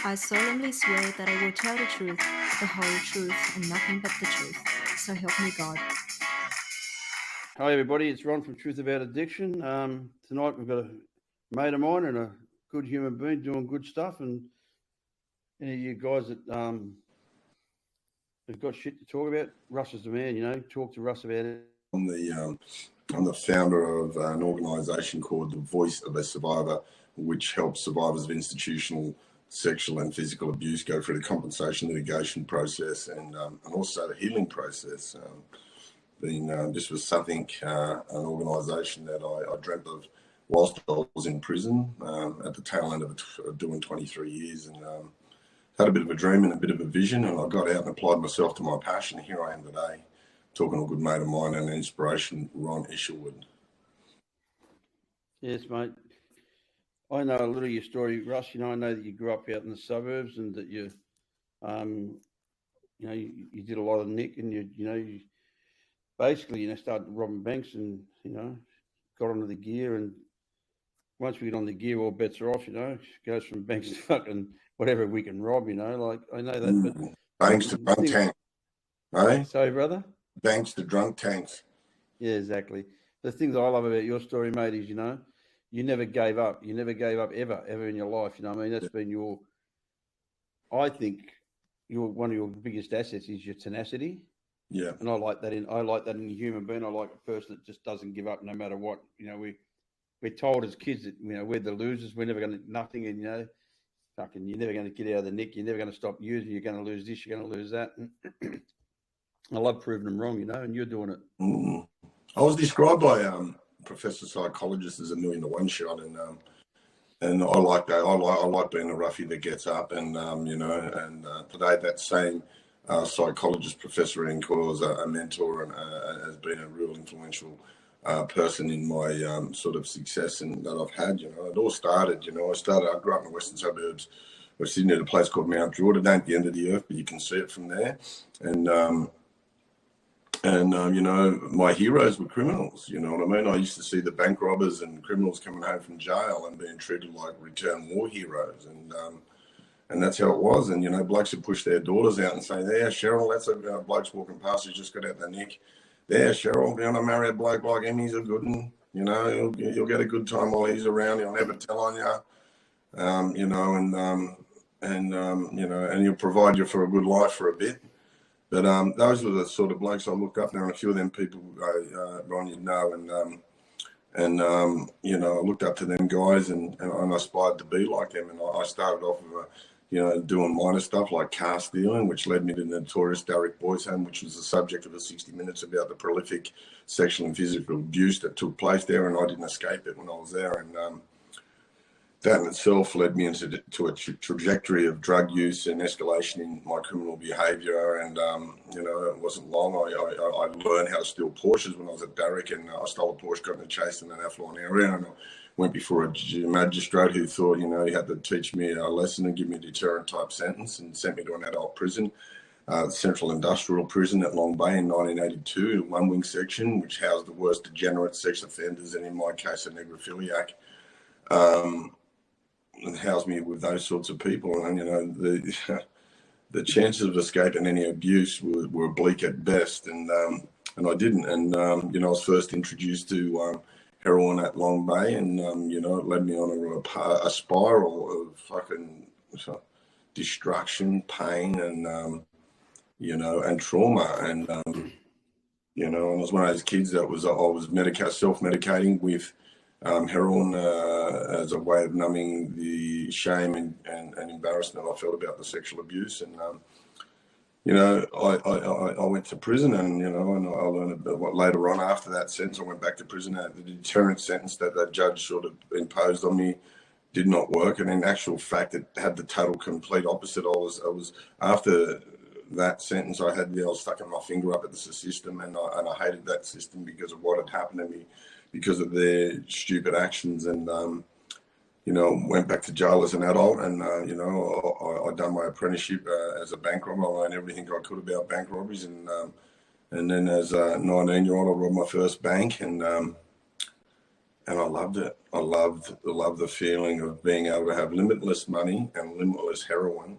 I solemnly swear that I will tell the truth, the whole truth, and nothing but the truth. So help me God. Hi everybody, it's Ron from Truth About Addiction. Tonight we've got a mate of mine and a good human being doing good stuff, and any of you guys that have got shit to talk about, Russ is the man, talk to Russ about it. I'm the founder of an organisation called The Voice of a Survivor, which helps survivors of institutional sexual and physical abuse go through the compensation litigation process and also the healing process. This was something, an organisation that I dreamt of whilst I was in prison at the tail end of doing 23 years, and had a bit of a dream and a bit of a vision, and I got out and applied myself to my passion. Here I am today, talking to a good mate of mine and an inspiration, Ron Isherwood. Yes, mate. I know a little of your story, Russ. I know that you grew up out in the suburbs and that you did a lot of nick, and you basically, started robbing banks and, got onto the gear. And once we get on the gear, all bets are off, goes from banks to fucking whatever we can rob, like, I know that. But banks to drunk tanks, eh? Sorry, brother? Banks to drunk tanks. Yeah, exactly. The thing that I love about your story, mate, is, you never gave up. You never gave up ever in your life, That's been I think one of your biggest assets is your tenacity. Yeah. And I like that in a human being. I like a person that just doesn't give up no matter what. We're told as kids that, we're the losers. We're never going to nothing. And, you're never going to get out of the nick. You're never going to stop using. You're going to lose this. You're going to lose that. And I love proving them wrong, and you're doing it. I was described by professor psychologist as a 1,000,000-to-1 shot, and I like that. I like being a roughie that gets up, and today that same psychologist, Professor Ian Coyle, is a mentor and has been a real influential person in my sort of success that I've had. It all started. I grew up in the western suburbs of Sydney at a place called Mount Druitt. It ain't the end of the earth, but you can see it from there. My heroes were criminals. You know what I mean? I used to see the bank robbers and criminals coming home from jail and being treated like return war heroes, and that's how it was. And blokes would push their daughters out and say, "There, Cheryl, that's a bloke's walking past who's just got out the nick. There, Cheryl, marry a bloke like him. He's a good one. You'll get a good time while he's around. He'll never tell on you. And he'll provide you for a good life for a bit." But those were the sort of blokes I looked up to, and a few of them people, Ron, I looked up to them guys, and I aspired to be like them. And I started off with, doing minor stuff like car stealing, which led me to the notorious Darrick Boys Home, which was the subject of a 60 Minutes about the prolific sexual and physical abuse that took place there, and I didn't escape it when I was there. And that in itself led me into a trajectory of drug use and escalation in my criminal behaviour. And, it wasn't long. I learned how to steal Porsches when I was at Darrick, and I stole a Porsche, got in a chase in an affluent area, and I went before a magistrate who thought, he had to teach me a lesson and give me a deterrent type sentence, and sent me to an adult prison, Central Industrial Prison at Long Bay in 1982, one wing section, which housed the worst degenerate sex offenders, and in my case, a necrophiliac. And housed me with those sorts of people, and the chances of escaping any abuse were bleak at best, and I didn't. And I was first introduced to heroin at Long Bay, and it led me on a spiral of fucking destruction, pain, and and trauma, and I was one of those kids that I was self-medicating with heroin as a way of numbing the shame and embarrassment I felt about the sexual abuse. And, I went to prison, and, and I learned about what later on after that sentence, I went back to prison. The deterrent sentence that the judge sort of imposed on me did not work. And in actual fact, it had the total complete opposite. I was after that sentence, I was stuck my finger up at the system, and I hated that system because of what had happened to me, because of their stupid actions. And, went back to jail as an adult, and, I done my apprenticeship as a bank robber. I learned everything I could about bank robberies. And then as a 19-year-old, I robbed my first bank. And and I loved it. I loved the feeling of being able to have limitless money and limitless heroin,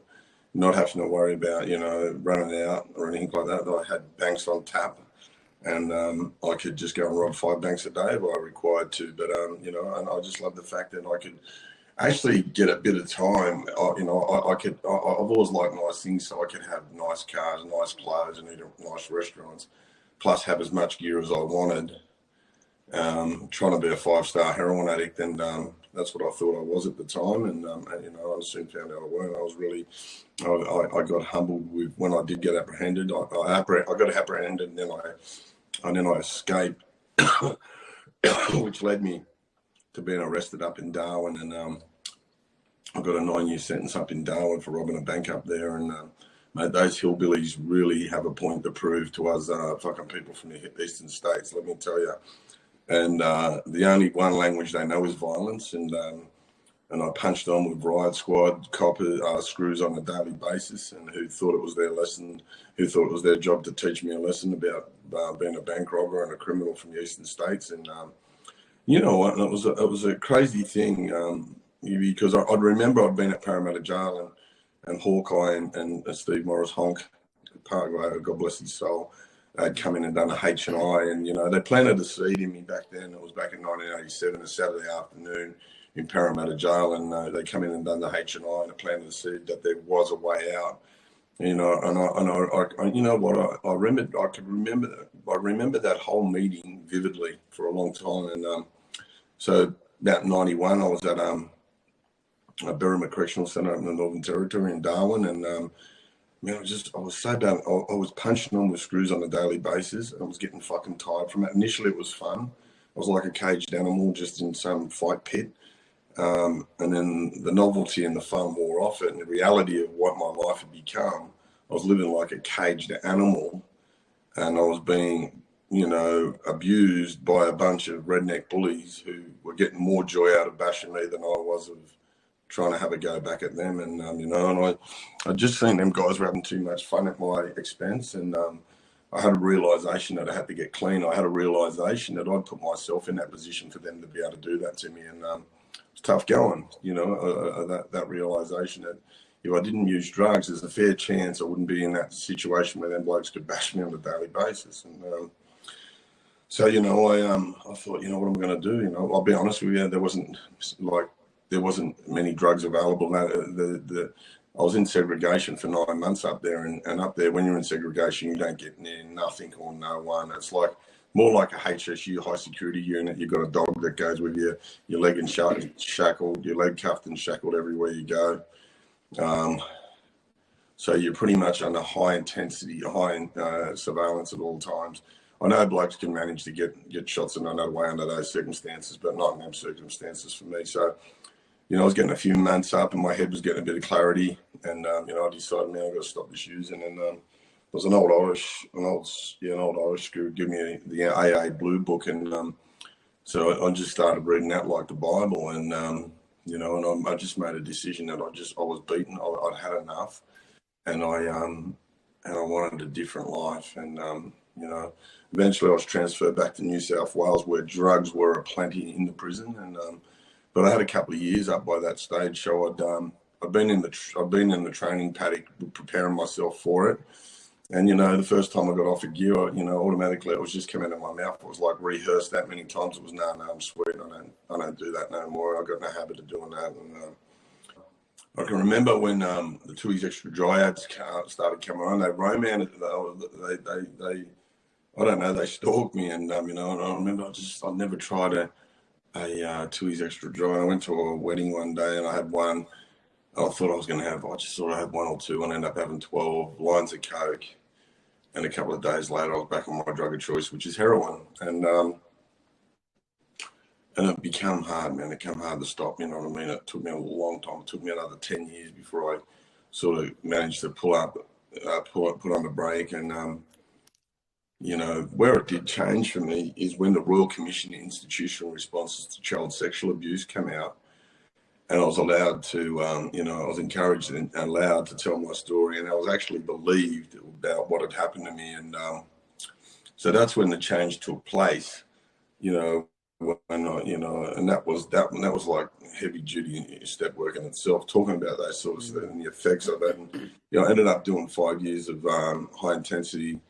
not having to worry about, you know, running out or anything like that. I had banks on tap, and I could just go and rob 5 banks a day if I required to. But you know, and I just love the fact that I could actually get a bit of time. You know, I've always liked nice things, so I could have nice cars, nice clothes, and eat at nice restaurants, plus have as much gear as I wanted. Trying to be a 5-star heroin addict, and that's what I thought I was at the time. And you know, I soon found out I weren't. I was really, I got humbled with when I did get apprehended. I got apprehended, and then I escaped, which led me to being arrested up in Darwin, and I got a 9-year sentence up in Darwin for robbing a bank up there. And mate, those hillbillies really have a point to prove to us fucking people from the eastern states, let me tell you. And the only one language they know is violence. And I punched on with riot squad, coppers, screws on a daily basis, and who thought it was their lesson, who thought it was their job to teach me a lesson about being a bank robber and a criminal from the eastern states. And you know what? It was a crazy thing because I'd remember I'd been at Parramatta Jail, and Hawkeye and Steve Morris Honk, Paraguay, God bless his soul, they'd come in and done a H&I, and you know, they planted a seed in me back then. It was back in 1987, a Saturday afternoon in Parramatta Jail, and they come in and done the H&I, and it planted a seed that there was a way out. You know, and I you know what? I remember that whole meeting vividly for a long time. And so about 91, I was at Berrima Correctional Centre up in the Northern Territory in Darwin, and man, I was so bad. I was punching on with screws on a daily basis. I was getting fucking tired from it. Initially, it was fun. I was like a caged animal just in some fight pit. And then the novelty and the fun wore off it, and the reality of what my life had become, I was living like a caged animal, and I was being, you know, abused by a bunch of redneck bullies who were getting more joy out of bashing me than I was of trying to have a go back at them. And, you know, and I just seen them guys were having too much fun at my expense, and I had a realisation that I had to get clean. I had a realisation that I'd put myself in that position for them to be able to do that to me, and it's tough going, you know, that realisation that if I didn't use drugs, there's a fair chance I wouldn't be in that situation where them blokes could bash me on a daily basis. And so, you know, I thought, you know, what am I going to do? You know, I'll be honest with you, there wasn't many drugs available. I was in segregation for 9 months up there, and up there, when you're in segregation, you don't get near nothing or no one. It's like more like a HSU, high security unit. You've got a dog that goes with you, your leg and shackled, your leg cuffed and shackled everywhere you go. So you're pretty much under high intensity, surveillance at all times. I know blokes can manage to get shots and run away under those circumstances, but not in them circumstances for me. So, you know, I was getting a few months up, and my head was getting a bit of clarity, and you know, I decided, man, I've got to stop this using. And there was an old Irish guru give me the AA Blue Book, and so I just started reading that like the Bible, and you know, and I just made a decision that I was beaten. I'd had enough, and I wanted a different life, and you know, eventually I was transferred back to New South Wales, where drugs were aplenty in the prison, and but I had a couple of years up by that stage, so I've been in the training paddock preparing myself for it. And, you know, the first time I got off a gear, you know, automatically it was just coming out of my mouth. It was like rehearsed that many times. It was, no, I'm sweet. I don't do that no more. I've got no habit of doing that. And I can remember when the Tui's Extra Dry ads started coming on, they romanted, they I don't know, they stalked me. And, you know, and I remember I'd never tried a Tui's Extra Dry. I went to a wedding one day, and I had one. I thought I just thought I had 1 or 2, and I ended up having 12 lines of coke. And a couple of days later, I was back on my drug of choice, which is heroin. And it became hard, man. It became hard to stop, you know what I mean? It took me a long time. It took me another 10 years before I sort of managed to put on the brake. And, you know, where it did change for me is when the Royal Commission on Institutional Responses to Child Sexual Abuse came out. And I was allowed to, you know, I was encouraged and allowed to tell my story, and I was actually believed about what had happened to me. And so that's when the change took place, you know, when I, and that was like heavy duty step work in itself, talking about those sorts of and the effects of it. And, I ended up doing 5 years of high intensity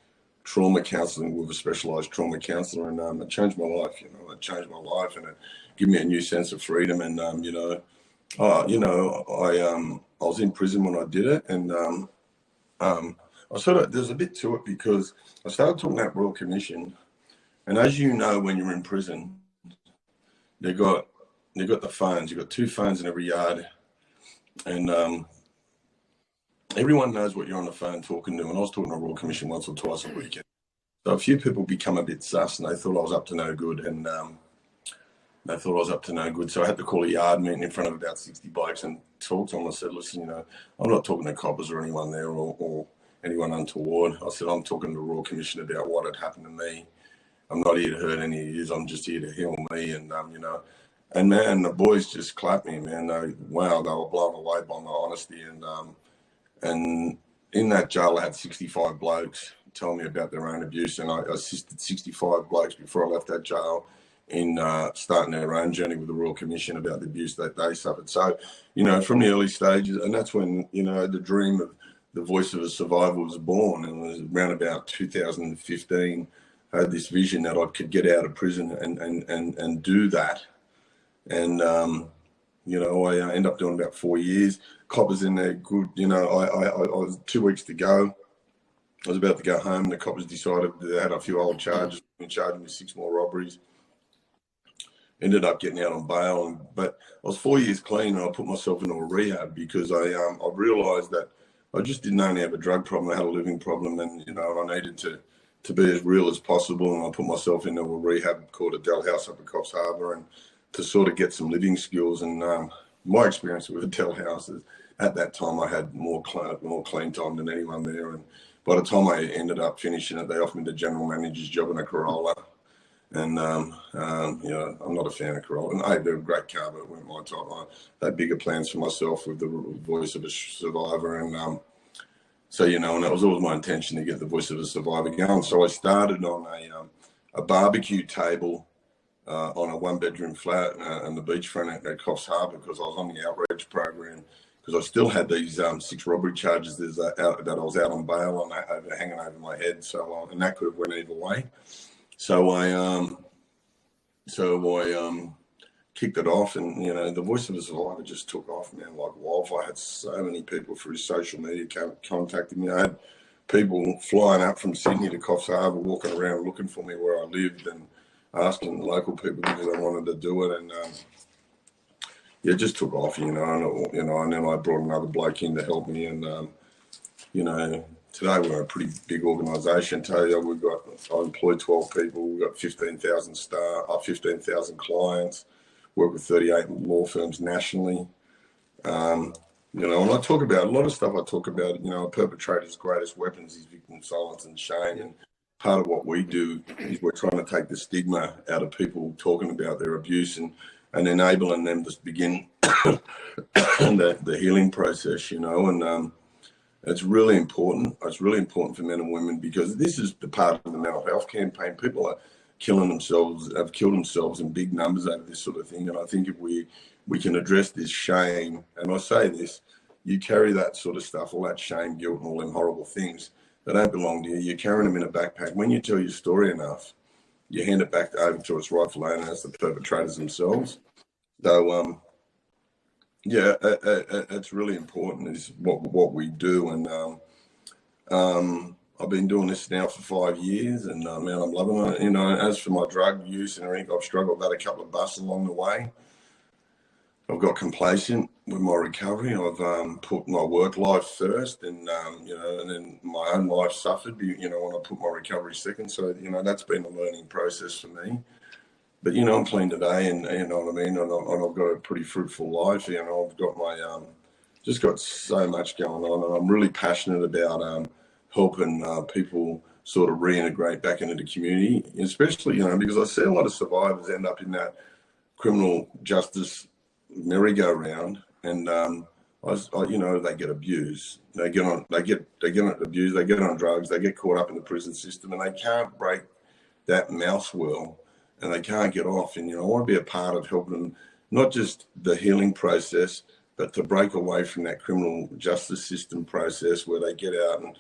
trauma counselling with a specialised trauma counsellor, and it changed my life. It changed my life, and it gave me a new sense of freedom. And I was in prison when I did it, and there's a bit to it because I started talking about Royal Commission, and as you know, when you're in prison, they got the phones. You got 2 phones in every yard, and everyone knows what you're on the phone talking to. And I was talking to Royal Commission once or twice a week. So a few people become a bit sus, and they thought I was up to no good. And So I had to call a yard meeting in front of about 60 blokes and talk to them. I said, listen, I'm not talking to coppers or anyone there or anyone untoward. I said, I'm talking to the Royal Commission about what had happened to me. I'm not here to hurt any of you. I'm just here to heal me. And man, the boys just clapped me, man. They were blown away by my honesty. And in that jail, I had 65 blokes tell me about their own abuse, and I assisted 65 blokes before I left that jail in starting their own journey with the Royal Commission about the abuse that they suffered. So, from the early stages, and that's when, the dream of the Voice of a Survivor was born. And it was around about 2015, I had this vision that I could get out of prison and do that. And, I ended up doing about 4 years. Coppers in there, good. I was 2 weeks to go. I was about to go home. The coppers decided they had a few old charges, charging me 6 more robberies. Ended up getting out on bail, but I was 4 years clean, and I put myself into a rehab because I realised that I just didn't only have a drug problem, I had a living problem, and I needed to be as real as possible. And I put myself into a rehab called Adele House up at Coffs Harbour, and to sort of get some living skills. And my experience with Adele House is at that time I had more clean time than anyone there. And by the time I ended up finishing it, they offered me the general manager's job in a Corolla. And, I'm not a fan of Corolla. And they're a great car, but it weren't my type. I had bigger plans for myself with the Voice of a Survivor. And and that was always my intention to get the Voice of a Survivor going. So I started on a barbecue table on a 1-bedroom flat in the beachfront at Coffs Harbour, because I was on the outreach program, because I still had these 6 robbery charges that I was out on bail on, hanging over my head. So and that could have went either way. So I kicked it off, and the Voice of a Survivor just took off, man, like wildfire. I had so many people through social media contacting me. I had people flying up from Sydney to Coffs Harbour, walking around looking for me where I lived, and asking local people because I wanted to do it. And it just took off, and then I brought another bloke in to help me, and today we're a pretty big organisation. I employ 12 people. We've got 15,000 staff, 15,000 clients. Work with 38 law firms nationally. And I talk about a lot of stuff. I talk about, a perpetrator's greatest weapons is victim silence and shame. And part of what we do is we're trying to take the stigma out of people talking about their abuse and enabling them to begin the healing process, and it's really important. It's really important for men and women, because this is the part of the mental health campaign. People are have killed themselves in big numbers over this sort of thing. And I think if we can address this shame, and I say this, you carry that sort of stuff, all that shame, guilt, and all them horrible things that don't belong to you. You're carrying them in a backpack. When you tell your story enough, you hand it back over to its rightful owner, as the perpetrators themselves. So, it's really important is what we do. And I've been doing this now for 5 years, and man, I'm loving it. As for my drug use and everything, I've struggled with that a couple of busts along the way. I've got complacent with my recovery. I've put my work life first, and and then my own life suffered. When I put my recovery second. So that's been a learning process for me. But I'm clean today, and you know what I mean. And I've got a pretty fruitful life. I've got my just got so much going on, and I'm really passionate about helping people sort of reintegrate back into the community, especially because I see a lot of survivors end up in that criminal justice merry-go-round, and they get abused. They get abused. They get on drugs. They get caught up in the prison system, and they can't break that mouse whirl and they can't get off. And, I want to be a part of helping them, not just the healing process, but to break away from that criminal justice system process where they get out and,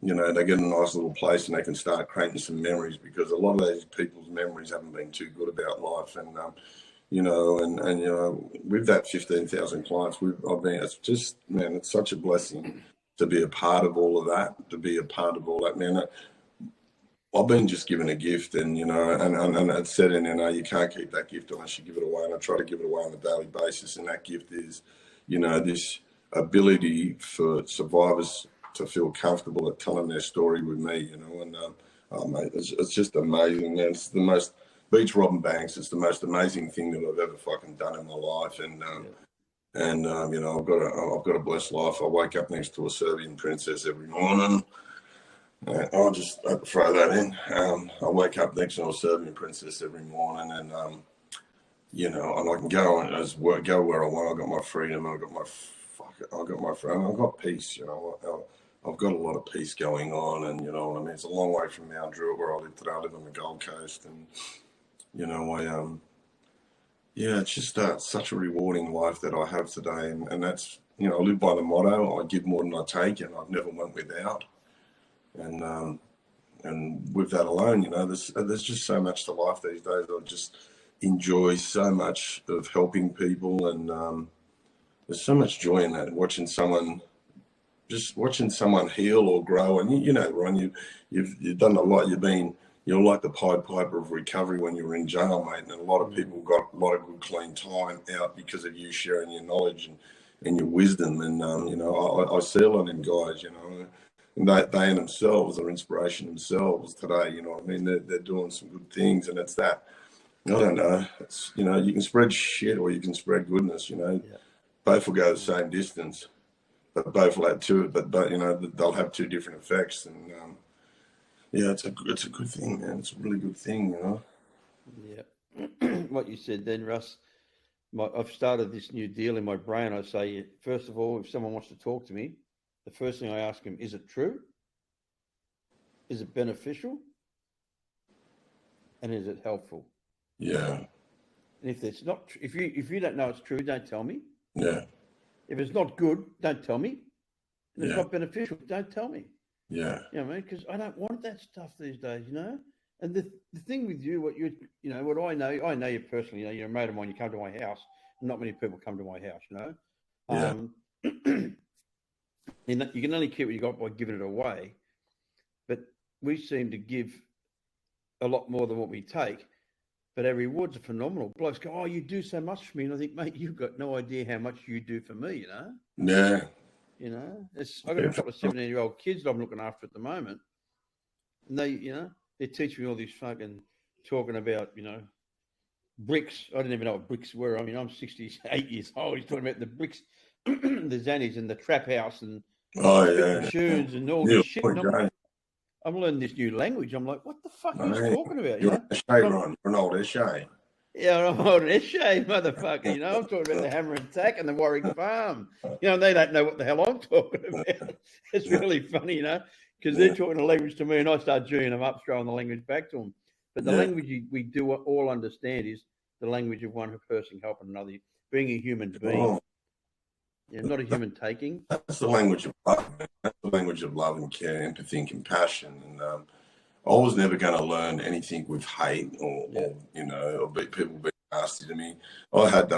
they get in a nice little place and they can start creating some memories, because a lot of these people's memories haven't been too good about life. And, with that 15,000 clients, it's just, man, it's such a blessing to be a part of all of that, man. I've been just given a gift, and it's said in you can't keep that gift unless you give it away, and I try to give it away on a daily basis. And that gift is, this ability for survivors to feel comfortable at telling their story with me, and mate, it's just amazing, man. It's the most, beats robbing banks. It's the most amazing thing that I've ever fucking done in my life, and I've got a blessed life. I wake up next to a Serbian princess every morning. I'll just throw that in. I wake up next to a Serbian princess every morning, and and I can go and go where I want. I got my freedom. I got my freedom. I've got peace. I've got a lot of peace going on, and it's a long way from Mount Druitt where I live today. I live on the Gold Coast, and it's just such a rewarding life that I have today, and that's I live by the motto: I give more than I take, and I've never went without. And with that alone, there's just so much to life these days. I just enjoy so much of helping people, and there's so much joy in that. Watching someone heal or grow, and Ron, you've done a lot. You're like the Pied Piper of recovery when you were in jail, mate. And a lot of people got a lot of good, clean time out because of you sharing your knowledge and your wisdom. And I see a lot of them guys, and they in themselves are inspiration themselves today. They're doing some good things, and it's that. I don't know. It's you can spread shit or you can spread goodness. Both will go the same distance, but both will have two. But they'll have two different effects. And it's a good thing, man. It's a really good thing, Yeah. What you said then, Russ. I've started this new deal in my brain. I say, first of all, if someone wants to talk to me, the first thing I ask them, is it true? Is it beneficial? And is it helpful? Yeah. And if it's not, if you don't know it's true, don't tell me. Yeah. If it's not good, don't tell me. If it's Yeah. not beneficial, don't tell me. Yeah. You know what I mean? Because I don't want that stuff these days, And the thing with you, what I know you personally, you're a mate of mine, you come to my house. Not many people come to my house, Yeah. You can only keep what you got by giving it away. But we seem to give a lot more than what we take. But our rewards are phenomenal. Blokes go, oh, you do so much for me. And I think, mate, you've got no idea how much you do for me, Yeah. I've got a couple of 17-year-old kids that I'm looking after at the moment. And they, they're teaching me all this fucking talking about, bricks. I didn't even know what bricks were. I mean, I'm 68 years old. He's talking about the bricks, the zannies and the trap house and tunes and all this shit. I'm learning this new language. I'm like, what the fuck are you talking about? You're an old Eshay. Yeah, I'm old Eshay, motherfucker. I'm talking about the Hammer and Tack and the Warwick Farm. They don't know what the hell I'm talking about. It's really funny, because they're talking a language to me and I start G'ing them up, throwing the language back to them. But the language we do all understand is the language of one person helping another, being a human being. Not a human taking. That's the language of love. That's the language of love and care, empathy and compassion. And I was never going to learn anything with hate or people being nasty to me. I had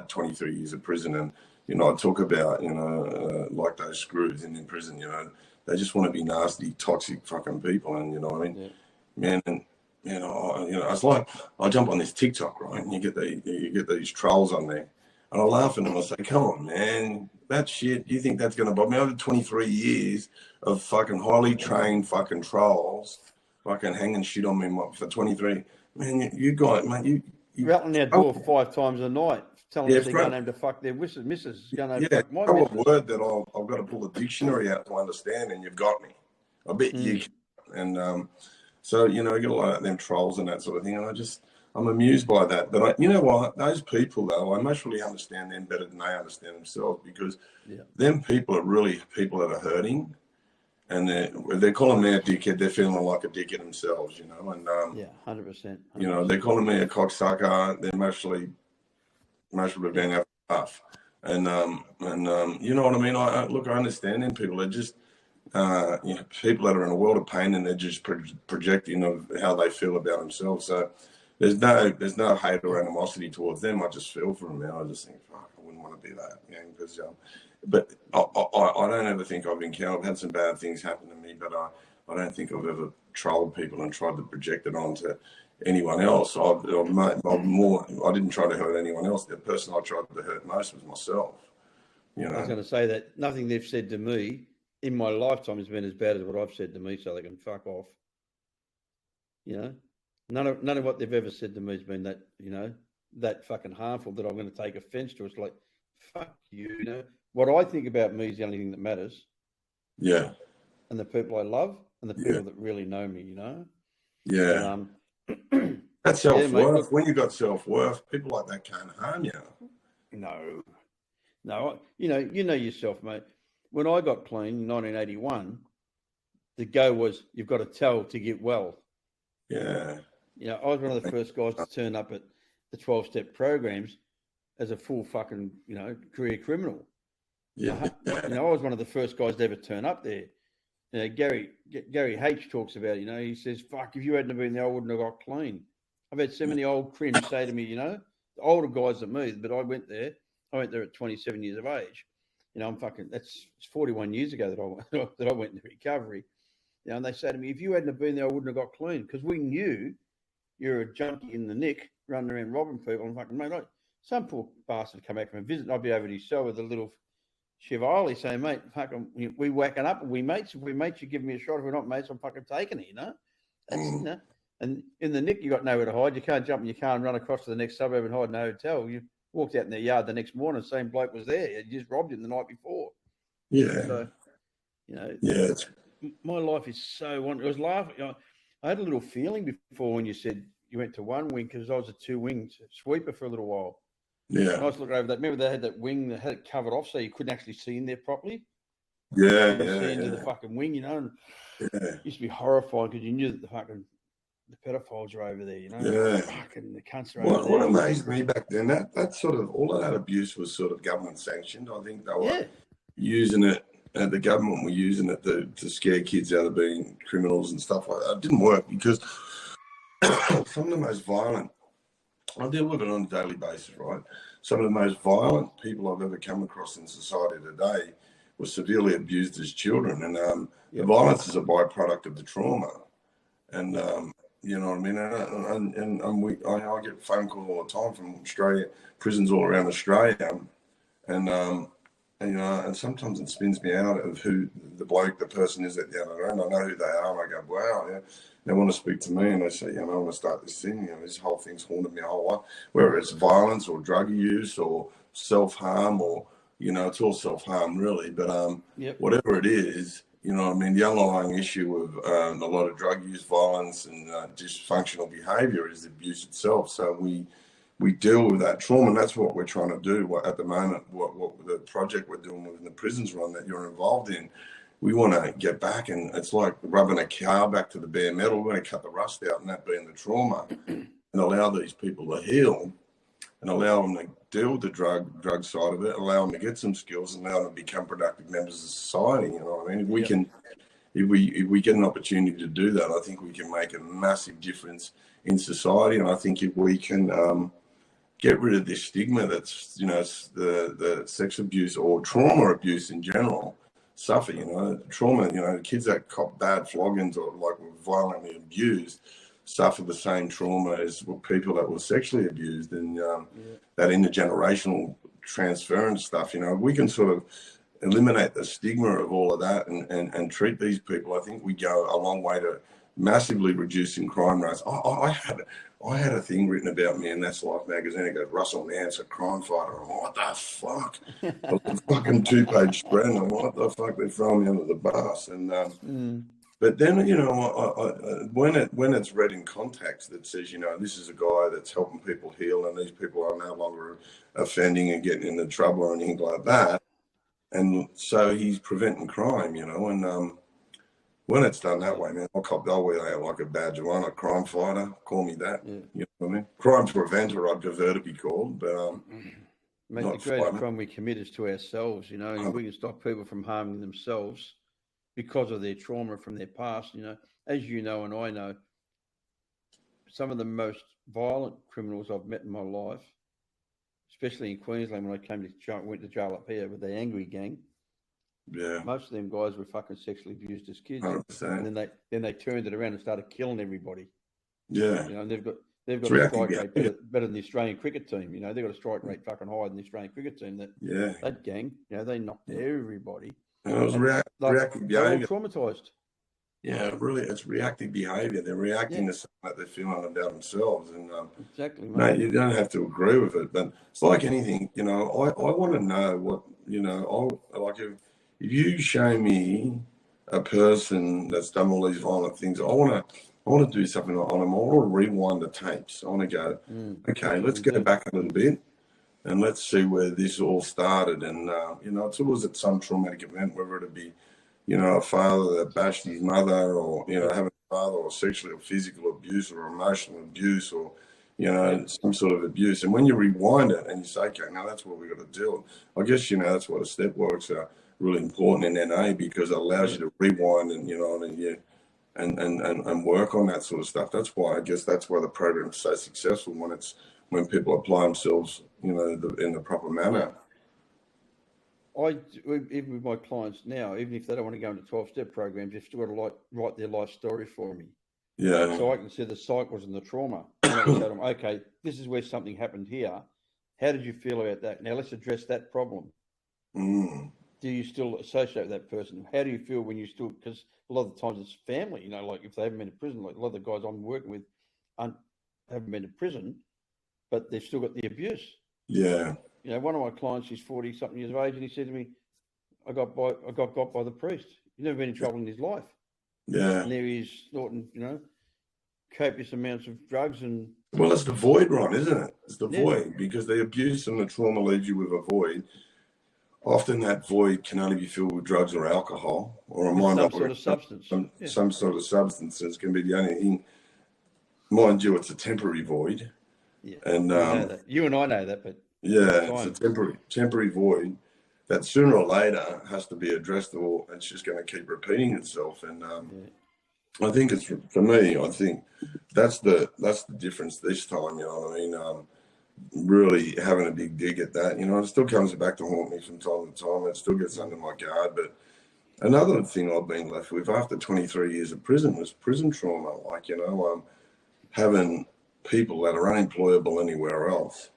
23 years of prison, and I talk about like those screws in prison. They just want to be nasty, toxic fucking people, and man. And it's like I jump on this TikTok, right, and you get these trolls on there. And I laugh at them. I say, come on, man, that shit, you think that's going to bother me? Over 23 years of fucking highly trained fucking trolls fucking hanging shit on me for 23. Man, you got, mate, you rattling our door 5 times a night, telling us they're going home to fuck their missus. Going home to fuck my missus. A word that I've got to pull a dictionary out to understand, and you've got me. I bet you can. And so, you get a lot of them trolls and that sort of thing. And I'm amused by that. But you know what? Those people, though, I most really understand them better than they understand themselves, because them people are really people that are hurting. and they're calling me a dickhead. They're feeling like a dickhead themselves, you know. And yeah, 100%. you know, they're calling me a cocksucker. They're mostly being out tough, and you know what I mean. I look, I understand them people. They're just you know, people that are in a world of pain, and they're just projecting of how they feel about themselves. So there's no hate or animosity towards them. I just feel for them, man. I just think, fuck, I wouldn't want to be that, you know, because but I don't ever think I've encountered. I've had some bad things happen to me, but I don't think I've ever trolled people and tried to project it onto anyone else. I didn't try to hurt anyone else. The person I tried to hurt most was myself. You know? I was going to say that nothing they've said to me in my lifetime has been as bad as what I've said to me, so they can fuck off. You know, none of what they've ever said to me has been that, you know, that fucking harmful that I'm going to take offence to. It's like, fuck you, you know. What I think about me is the only thing that matters. Yeah. And the people I love and the people that really know me, you know. Yeah. But, that's self-worth. Yeah, mate, when you got self-worth, people like that can't harm you. No, you know yourself, mate. When I got clean in 1981, the go was, you've got to tell to get well. Yeah. You know, I was one of the first guys to turn up at the 12-step programs as a full fucking, you know, career criminal. Yeah. You know, I was one of the first guys to ever turn up there. You know, Gary H talks about it, you know, he says, fuck, if you hadn't been there, I wouldn't have got clean. I've had so many old crims say to me, you know, the older guys than me, but I went there at 27 years of age. You know, that's 41 years ago that I went into recovery. You know, and they say to me, if you hadn't been there, I wouldn't have got clean, because we knew you're a junkie in the nick running around robbing people. And fucking, mate, like, some poor bastard come back from a visit, and I'd be over at his cell with a little Chevrolet saying, mate, fucking, we whacking up, and we mates. If we mates, you give me a shot. If we're not mates, I'm fucking taking it, you know? That's, you know? And in the nick, you got nowhere to hide. You can't jump in your car and run across to the next suburb and hide in a hotel. You walked out in their yard the next morning, the same bloke was there. You just robbed him the night before. Yeah. So, you know, my life is so wonderful. I was laughing. You know, I had a little feeling before when you said you went to one wing, because I was a two-wing sweeper for a little while. Yeah. And I was looking over that. Remember they had that wing that had it covered off so you couldn't actually see in there properly? Yeah. See into the fucking wing, you know? And it used to be horrifying because you knew that the pedophiles are over there, you know? Yeah. Fucking the cunts are over there. What amazed me back then, that sort of, all of that abuse was sort of government sanctioned. I think they were using it, the government were using it to scare kids out of being criminals and stuff like that. It didn't work because some of the most violent, I deal with it on a daily basis, right? Some of the most violent people I've ever come across in society today were severely abused as children. And the violence is a byproduct of the trauma. And, you know what I mean? I get phone calls all the time from Australia, prisons all around Australia. And you know, and sometimes it spins me out of who the person is at the other end. I know who they are, and I go, wow, yeah. They want to speak to me, and they say, you know, I want to start this thing. You know, this whole thing's haunted me a whole lot. Whether it's violence or drug use or self-harm, or, you know, it's all self-harm really. But whatever it is, you know what I mean, the underlying issue of a lot of drug use, violence, and dysfunctional behaviour is the abuse itself. So we deal with that trauma, and that's what we're trying to do at the moment. What the project we're doing within the prisons run that you're involved in, we want to get back, and it's like rubbing a car back to the bare metal. We're going to cut the rust out, and that being the trauma, and allow these people to heal, and allow them to deal with the drug side of it, allow them to get some skills, and allow them to become productive members of society. You know what I mean? If we can, if we get an opportunity to do that, I think we can make a massive difference in society. And I think if we can get rid of this stigma that's, you know, the sex abuse or trauma abuse in general suffer, you know, trauma, you know, kids that cop bad floggings or like were violently abused suffer the same trauma as people that were sexually abused, and that intergenerational transference stuff. You know, we can sort of eliminate the stigma of all of that and treat these people. I think we go a long way to massively reducing crime rates. I had a thing written about me in That's Life magazine. It goes, Russell Manser, crime fighter. I'm like, what the fuck? A fucking 2-page spread. I'm like, what the fuck? They're throwing me under the bus. And but then, you know, when it's read in context that says, you know, this is a guy that's helping people heal, and these people are no longer offending and getting into trouble or anything like that, and so he's preventing crime, you know, and when it's done that way, man, I'll wear that like a badge of honor, crime fighter. Call me that. Yeah. You know what I mean? Crime preventer, I'd prefer to be called, but Mate, not the greatest fighter. crime we commit is to ourselves, you know, and if we can stop people from harming themselves because of their trauma from their past, you know, as you know and I know, some of the most violent criminals I've met in my life, especially in Queensland when I went to jail up here with the Angry Gang, Yeah, most of them guys were fucking sexually abused as kids, 100%. and then they turned it around and started killing everybody. Yeah, You know, and they've got it's a reactive strike rate behaviour. better than the Australian cricket team. You know, they've got a strike rate fucking higher than the Australian cricket team. Yeah, That gang, you know, they knocked everybody, and it was and reactive they're all behaviour. traumatized. Yeah, really, it's reactive behaviour. They're reacting Yeah, to something that they're feeling about themselves, and exactly, mate. mate, you don't have to agree with it, but it's like anything, you know. I want to know what, you know. Like if you show me a person that's done all these violent things, I want to do something on them. I want to rewind the tapes. I want to go, okay, That's what let's we go do. back a little bit and let's see where this all started. And you know, it's always at some traumatic event, whether it be, you know, a father that bashed his mother, or you know, having a father or sexual or physical abuse or emotional abuse, or you know, some sort of abuse. And when you rewind it and you say, okay, now that's what we got to do. I guess, you know, that's why the step works are really important in NA, because it allows you to rewind and, you know, and work on that sort of stuff. That's why, I guess that's why the program is so successful, when people apply themselves, you know, in the proper manner. Even with my clients now, even if they don't want to go into 12-step programs, they've still got to write their life story for me. Yeah. So I can see the cycles and the trauma. And I can tell them, okay, this is where something happened here. How did you feel about that? Now let's address that problem. Do you still associate with that person? How do you feel when you still, because a lot of the times it's family, you know, like if they haven't been to prison, like a lot of the guys I'm working with haven't been to prison, but they've still got the abuse. Yeah. You know, one of my clients, he's 40-something years of age, and he said to me, I got got by the priest. He's never been in trouble in his life. Yeah. And there he is snorting, you know, copious amounts of drugs and... Well, it's the void, Ron, isn't it? It's the void, because the abuse and the trauma leaves you with a void. Often that void can only be filled with drugs or alcohol, or a mind some sort of substance. Some sort of substances can be the only thing. Mind you, it's a temporary void. Yeah, and you know that. You and I know that, but yeah, it's a temporary void that sooner or later has to be addressed, or it's just going to keep repeating itself. And I think it's, for me, I think that's the difference this time. You know what I mean? Really having a big dig at that. You know, it still comes back to haunt me from time to time. It still gets under my guard. But another thing I've been left with after 23 years of prison was prison trauma. Like, you know, having people that are unemployable anywhere else,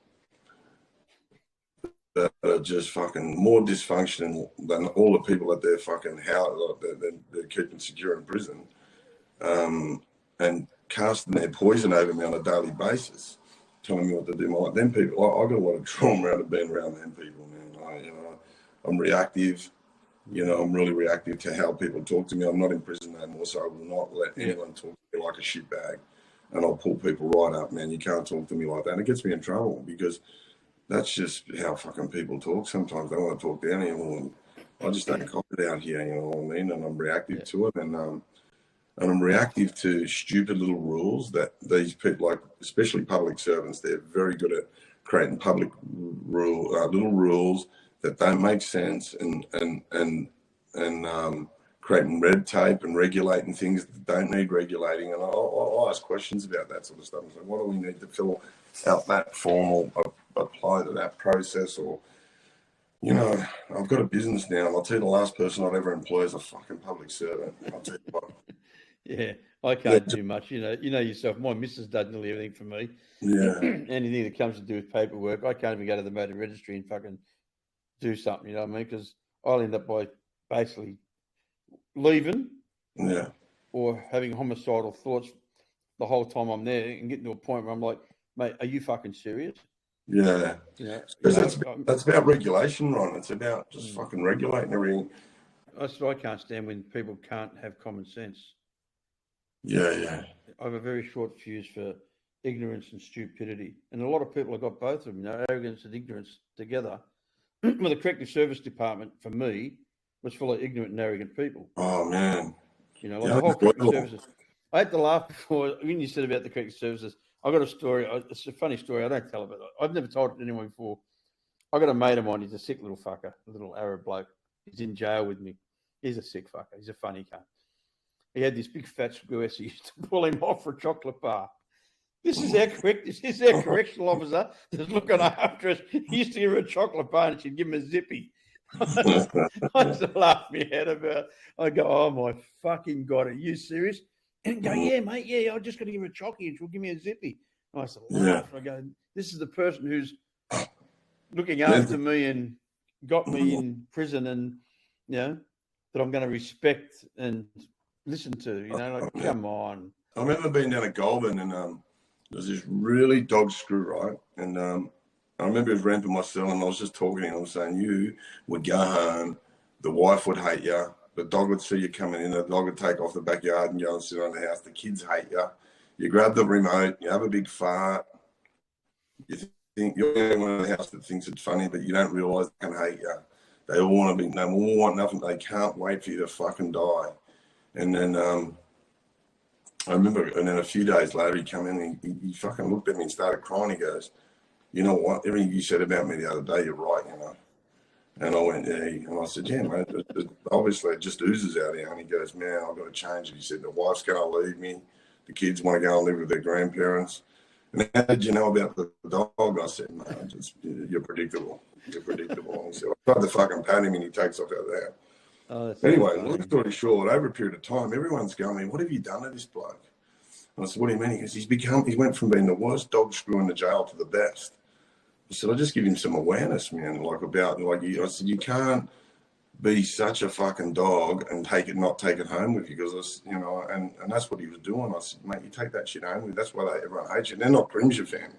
that are just fucking more dysfunctional than all the people that they're fucking they're keeping secure in prison, and casting their poison over me on a daily basis, telling me what to do. Like them people, I got a lot of trauma out of being around them people, man. You know, I'm reactive. You know, I'm really reactive to how people talk to me. I'm not in prison no more, so I will not let anyone talk to me like a shitbag. And I'll pull people right up, man. You can't talk to me like that. And it gets me in trouble, because that's just how fucking people talk. Sometimes they want to talk down here, and I just don't cop it out here, you know what I mean? And I'm reactive to it, and I'm reactive to stupid little rules that these people, like especially public servants, they're very good at creating public little rules that don't make sense, and creating red tape and regulating things that don't need regulating. And I'll ask questions about that sort of stuff. So what do we need to fill out that form, or apply to that process? Or, you know, I've got a business now, and I'll tell you, the last person I'd ever employ is a fucking public servant. I'll tell you what. Yeah, I can't do much. You know yourself. My missus does nearly everything for me. Yeah. Anything that comes to do with paperwork, I can't even go to the motor registry and fucking do something. You know what I mean? Because I'll end up by basically leaving, or having homicidal thoughts the whole time I'm there, and getting to a point where I'm like, mate, are you fucking serious? Yeah. You know, that's about regulation, Ron. It's about just fucking regulating everything. That's what I can't stand, when people can't have common sense. Yeah. I have a very short fuse for ignorance and stupidity. And a lot of people have got both of them, you know, arrogance and ignorance together. Well, the corrective service department, for me, was full of ignorant and arrogant people. Oh, man. You know, like Yeah, the whole corrective well, services. I had to laugh before when you said about the corrective services. I got a story. It's a funny story. I don't tell it, but I've never told it to anyone before. I got a mate of mine. He's a sick little fucker, a little Arab bloke. He's in jail with me. He's a sick fucker. He's a funny cunt. He had this big fat screw ass. He used to pull him off for a chocolate bar. This is our correctional officer that's looking after us. He used to give her a chocolate bar and she'd give him a zippy. I used to laugh my head about. I go, oh my fucking god, are you serious? And go, yeah, mate, yeah, I'm just going to give her a chocky and she'll give me a zippy. And I said, laugh. Yeah. I go, this is the person who's looking after me and got me in prison, and you know that I'm going to respect and listen to. You know, like come on. I remember being down at Goulburn and there was this really dog screw, right? And I remember he was ramping my cell and I was just talking to him. I was saying, you would go home, the wife would hate you, the dog would see you coming in, the dog would take off the backyard and go and sit on the house, the kids hate you. You grab the remote, you have a big fart, you think you're the only one in the house that thinks it's funny, but you don't realise they can hate you. They all want to be, they all want nothing, they can't wait for you to fucking die. And then I remember, and then a few days later, he came in and he fucking looked at me and started crying. He goes, you know what, everything you said about me the other day, you're right, you know. And I went, yeah. And I said, yeah, mate, obviously it just oozes out here. And he goes, man, I've got to change it. He said, the wife's going to leave me. The kids want to go and live with their grandparents. And how did you know about the dog? I said, no, you're predictable. You're predictable. And he said, I tried to fucking pat him and he takes off out of there. Anyway, long story short, over a period of time, everyone's going, what have you done to this bloke? And I said, what do you mean? He goes, he went from being the worst dog screw in the jail to the best. I said, I just give him some awareness, man, I said, you can't be such a fucking dog and not take it home with you, because, you know, and that's what he was doing. I said, mate, you take that shit home with you. That's why everyone hates you. They're not Crimshaw family.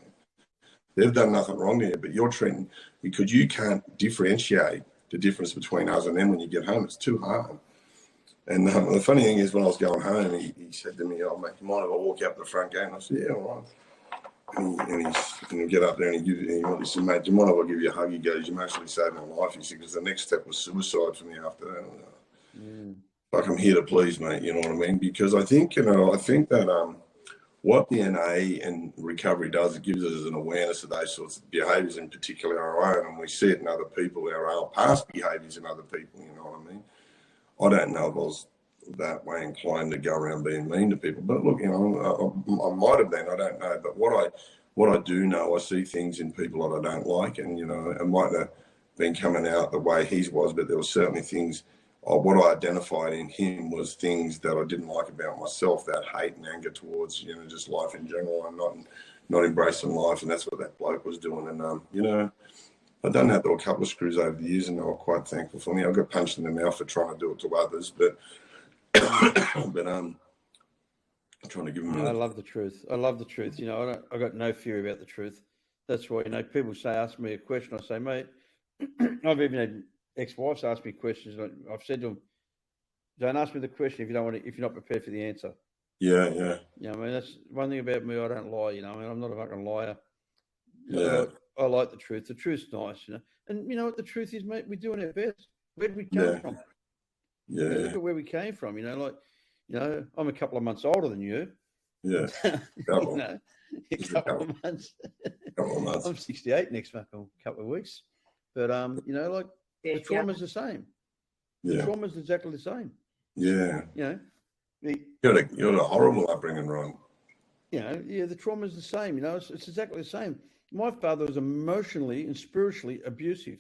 They've done nothing wrong to you, but you're treating, because you can't differentiate the difference between us and them when you get home. It's too hard. And the funny thing is, when I was going home, he said to me, oh, mate, you mind if I walk out the front gate? And I said, yeah, all right. And he get up there and he said, mate, do you mind if I give you a hug? He goes, you actually saved my life. He said, because the next step was suicide for me after that. Like, I'm here to please, mate, you know what I mean? Because I think that what the NA and recovery does, it gives us an awareness of those sorts of behaviours, in particular our own, and we see it in other people, our past behaviours in other people, you know what I mean? I don't know if I was that way inclined to go around being mean to people, but look, you know, I might have been, I don't know, but what I do know, I see things in people that I don't like, and, you know, it might have been coming out the way his was, but there were certainly things, what I identified in him was things that I didn't like about myself, that hate and anger towards, you know, just life in general, and not embracing life, and that's what that bloke was doing. And, you know, I've done that to a couple of screws over the years, and they were quite thankful for me. I got punched in the mouth for trying to do it to others, but I'm trying to give them. I love the truth. I love the truth. You know, I got no fear about the truth. That's why, you know, people ask me a question. I say, mate, I've even had ex-wives ask me questions. I've said to them, don't ask me the question if you don't want to, if you're not prepared for the answer. Yeah. You know, I mean, that's one thing about me. I don't lie. You know, I mean, I'm not a fucking liar. Yeah. I like the truth. The truth's nice, you know. And you know what the truth is, mate? We're doing our best. Where did we come from? Yeah. Look at where we came from. You know, like, you know, I'm a couple of months older than you. Yeah. You know, a couple of months. I'm 68 next couple of weeks. But you know, like, the trauma's the same. The trauma's exactly the same. Yeah. You know, you had a horrible upbringing, Ron. You know, yeah, the trauma's the same. You know, it's exactly the same. My father was emotionally and spiritually abusive,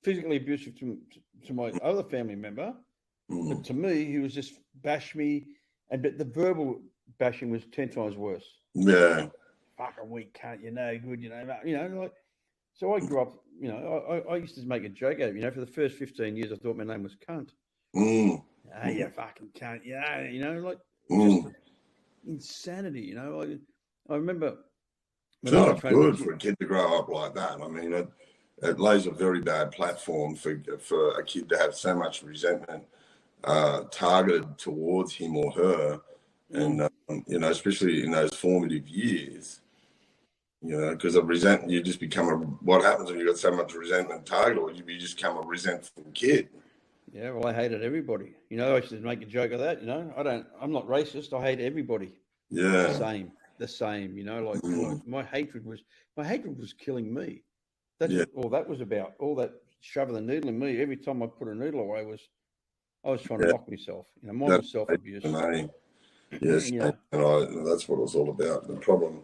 physically abusive to my other family member. But to me, he was just bash me, but the verbal bashing was 10 times worse. Yeah. Fucking weak cunt, you're no good, you know, like. So I grew up, you know, I used to make a joke out of it. You know, for the first 15 years, I thought my name was cunt. Oh, you fucking cunt, yeah, you know, like just insanity, you know. I remember. It's not good for a kid to grow up like that. I mean, it lays a very bad platform for a kid to have so much resentment targeted towards him or her, and you know, especially in those formative years. You know, because of resentment, you just become what happens when you got so much resentment targeted, you just become a resentful kid. Yeah, well, I hated everybody. You know, I used to make a joke of that. You know, I'm not racist. I hate everybody. Yeah. The same. You know, like Mm. my hatred was killing me. That's Yeah. what all that was about. All that shoving the needle in me. Every time I put a needle away I was trying to Yeah. knock myself. You know, mine That's was self abuse. yes, You know, and that's what it was all about. The problem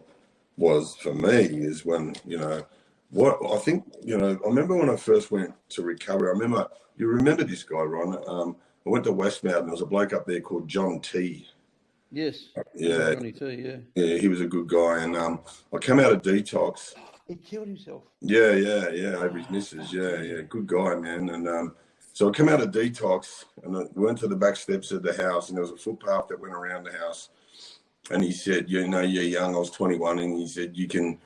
was for me is when what I think I remember when I first went to recovery. I remember you remember this guy, Ron. I went to Westmount and there was a bloke up there called John T. yes, Yeah, Johnny too. Yeah, yeah, he was a good guy, and I came out of detox. he killed himself. Yeah, over his Oh, missus. fuck Yeah, me. good guy, man. And so I came out of detox and I went to the back steps of the house, and there was a footpath that went around the house. And he said, you're young. I was 21, and he said you can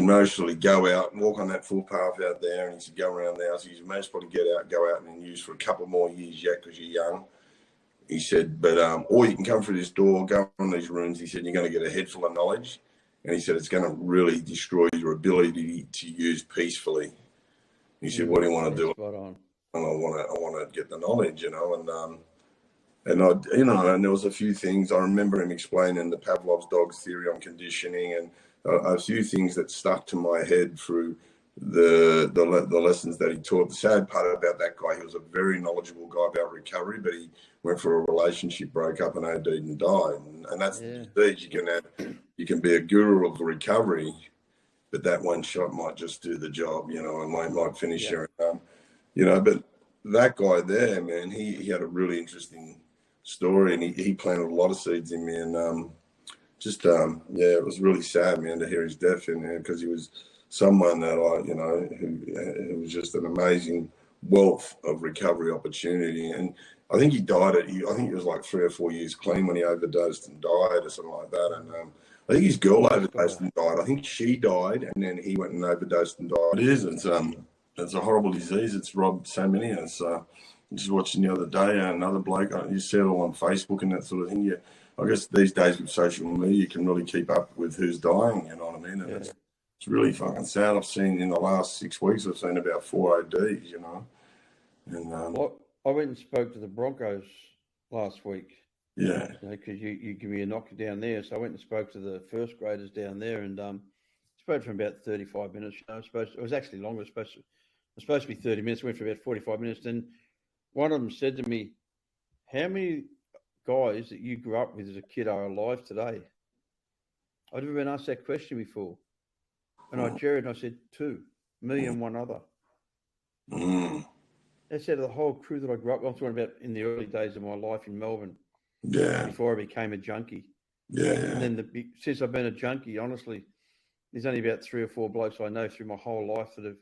mostly go out and walk on that footpath out there. And he said, go around the house. He said, most probably go out and use for a couple more years yet because you're young. He said, but or you can come through this door, go on these rooms. He said, you're going to get a head full of knowledge. And he said, it's going to really destroy your ability to use peacefully. He said, what do you want to do? Spot on. And I want to get the knowledge, and there was a few things I remember him explaining the Pavlov's dog's theory on conditioning, and a few things that stuck to my head through the lessons that he taught. The sad part about that guy, he was a very knowledgeable guy about recovery, but he went for a relationship, broke up, and OD'd and died. And that's the disease. You can be a guru of recovery, but that one shot might just do the job, and might finish you. But that guy there, man, he had a really interesting story, and he planted a lot of seeds in me, and it was really sad, man, to hear his death in there, because he was someone that who was just an amazing wealth of recovery opportunity. And I think he died I think he was like 3 or 4 years clean when he overdosed and died or something like that. And I think his girl overdosed and died. I think she died, and then he went and overdosed and died. It's a horrible disease. It's robbed so many of us. Just watching the other day, another bloke, you see it all on Facebook and that sort of thing. I guess these days with social media, you can really keep up with who's dying, you know what I mean? And it's really fucking sad. I've seen in the last 6 weeks, I've seen about 4 ODs, And I went and spoke to the Broncos last week. Yeah. Because you give me a knock down there. So I went and spoke to the first graders down there, and spoke for about 35 minutes. It was actually longer. It was supposed to be 30 minutes. Went for about 45 minutes. Then one of them said to me, how many guys that you grew up with as a kid are alive today? I'd never been asked that question before. And I said, 2, me and one other. That's out of the whole crew that I grew up with. I'm talking about in the early days of my life in Melbourne. Yeah. Before I became a junkie. Yeah. And then since I've been a junkie, honestly, there's only about 3 or 4 blokes I know through my whole life that have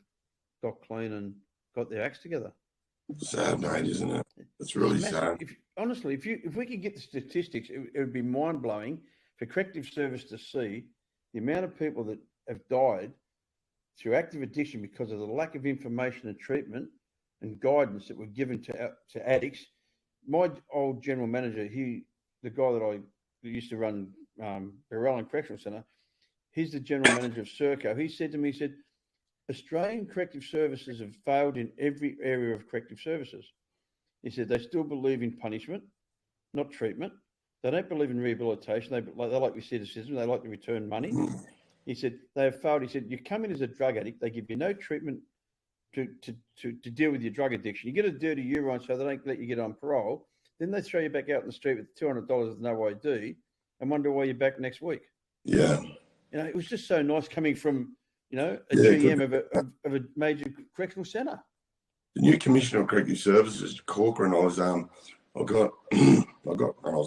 got clean and got their acts together. Sad, mate, isn't it? It's really sad. If we could get the statistics, it would be mind blowing for corrective service to see the amount of people that have died through active addiction because of the lack of information and treatment and guidance that were given to addicts. My old general manager, the guy that used to run Barrellan Correctional Centre, he's the general manager of Serco. He said to me, Australian corrective services have failed in every area of corrective services. He said they still believe in punishment, not treatment. They don't believe in rehabilitation. They like recidivism. They like to return money. He said they have failed. He said you come in as a drug addict. They give you no treatment to deal with your drug addiction. You get a dirty urine, so they don't let you get on parole. Then they throw you back out in the street with $200 with no ID and wonder why you're back next week. Yeah. It was just so nice coming from, a GM of a major correctional centre. The new Commissioner of Corrective Services, Corcoran, I was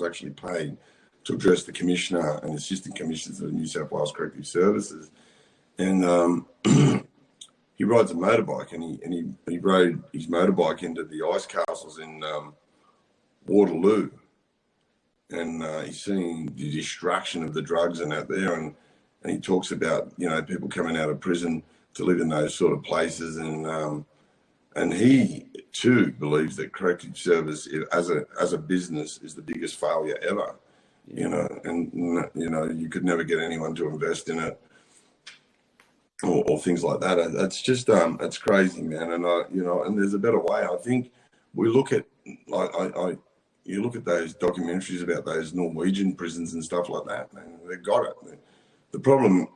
actually paid to address the Commissioner and Assistant Commissioners of the New South Wales Corrective Services. And he rides a motorbike, and he rode his motorbike into the ice castles in Waterloo. And he's seeing the destruction of the drugs and that there. And he talks about, people coming out of prison to live in those sort of places. And he too believes that corrective service as a business is the biggest failure ever. You could never get anyone to invest in it or things like that. That's just it's crazy, man. And and there's a better way. I think we look at, you look at those documentaries about those Norwegian prisons and stuff like that, and they've got it. The problem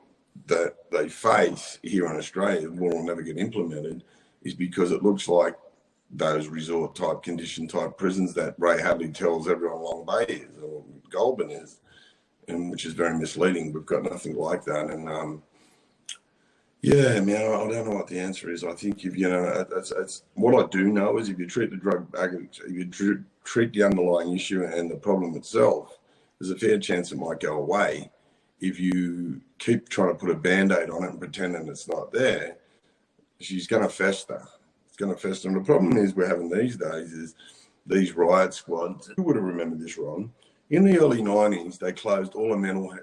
that they face here in Australia will never get implemented is because it looks like those resort type condition type prisons that Ray Hadley tells everyone Long Bay is or Goulburn is, and which is very misleading. We've got nothing like that. And yeah, man, I don't know what the answer is. I think if that's what I do know is if you treat the drug addict, if you treat the underlying issue and the problem itself, there's a fair chance it might go away. If you keep trying to put a band-aid on it and pretending it's not there, she's going to fester. It's going to fester. And the problem is we're having these days is these riot squads. Who would have remembered this, Ron? In the early 90s, they closed all the mental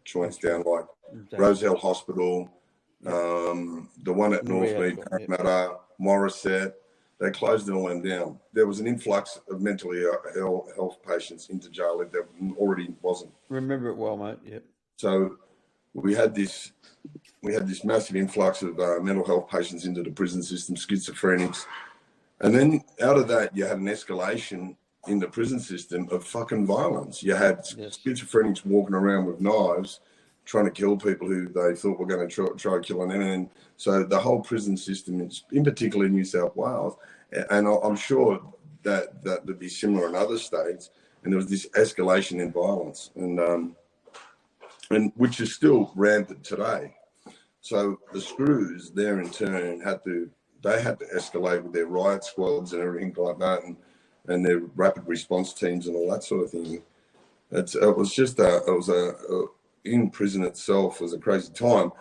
joints down, like Roselle Hospital, the one at Northmead, Parramatta, Morisset. They closed it all down. There was an influx of mentally ill health patients into jail that already wasn't. Remember it well, mate. Yep. So we had this massive influx of mental health patients into the prison system, schizophrenics, and then out of that you had an escalation in the prison system of fucking violence. You had schizophrenics walking around with knives, trying to kill people who they thought were going to try killing them, and so the whole prison system, in particular in New South Wales, and I'm sure that would be similar in other states, and there was this escalation in violence, and which is still rampant today. So the Screws there in turn had to escalate with their riot squads and everything like that, and their rapid response teams and all that sort of thing. In prison itself was a crazy time.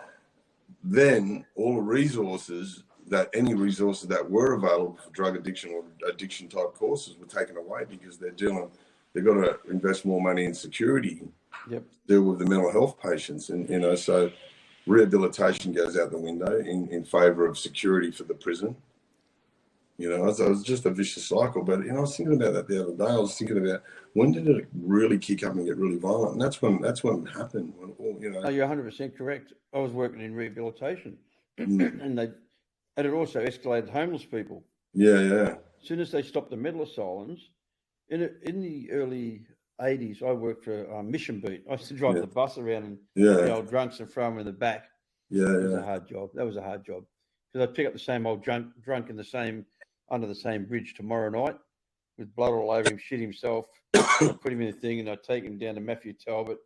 Then all the any resources that were available for drug addiction or addiction type courses were taken away because they've got to invest more money in security. Yep. Deal with the mental health patients, and so rehabilitation goes out the window in favour of security for the prison. It was just a vicious cycle. But I was thinking about that the other day. I was thinking about when did it really kick up and get really violent, and that's when it happened. Oh, you're 100% correct. I was working in rehabilitation, and it also escalated homeless people. Yeah. As soon as they stopped the mental asylums, in the early 80s, I worked for Mission Beat. I used to drive the bus around and the old drunks and throw them in the back. It was a hard job. That was a hard job because I'd pick up the same old drunk under the same bridge tomorrow night with blood all over him, shit himself. I'd put him in the thing and I'd take him down to Matthew Talbot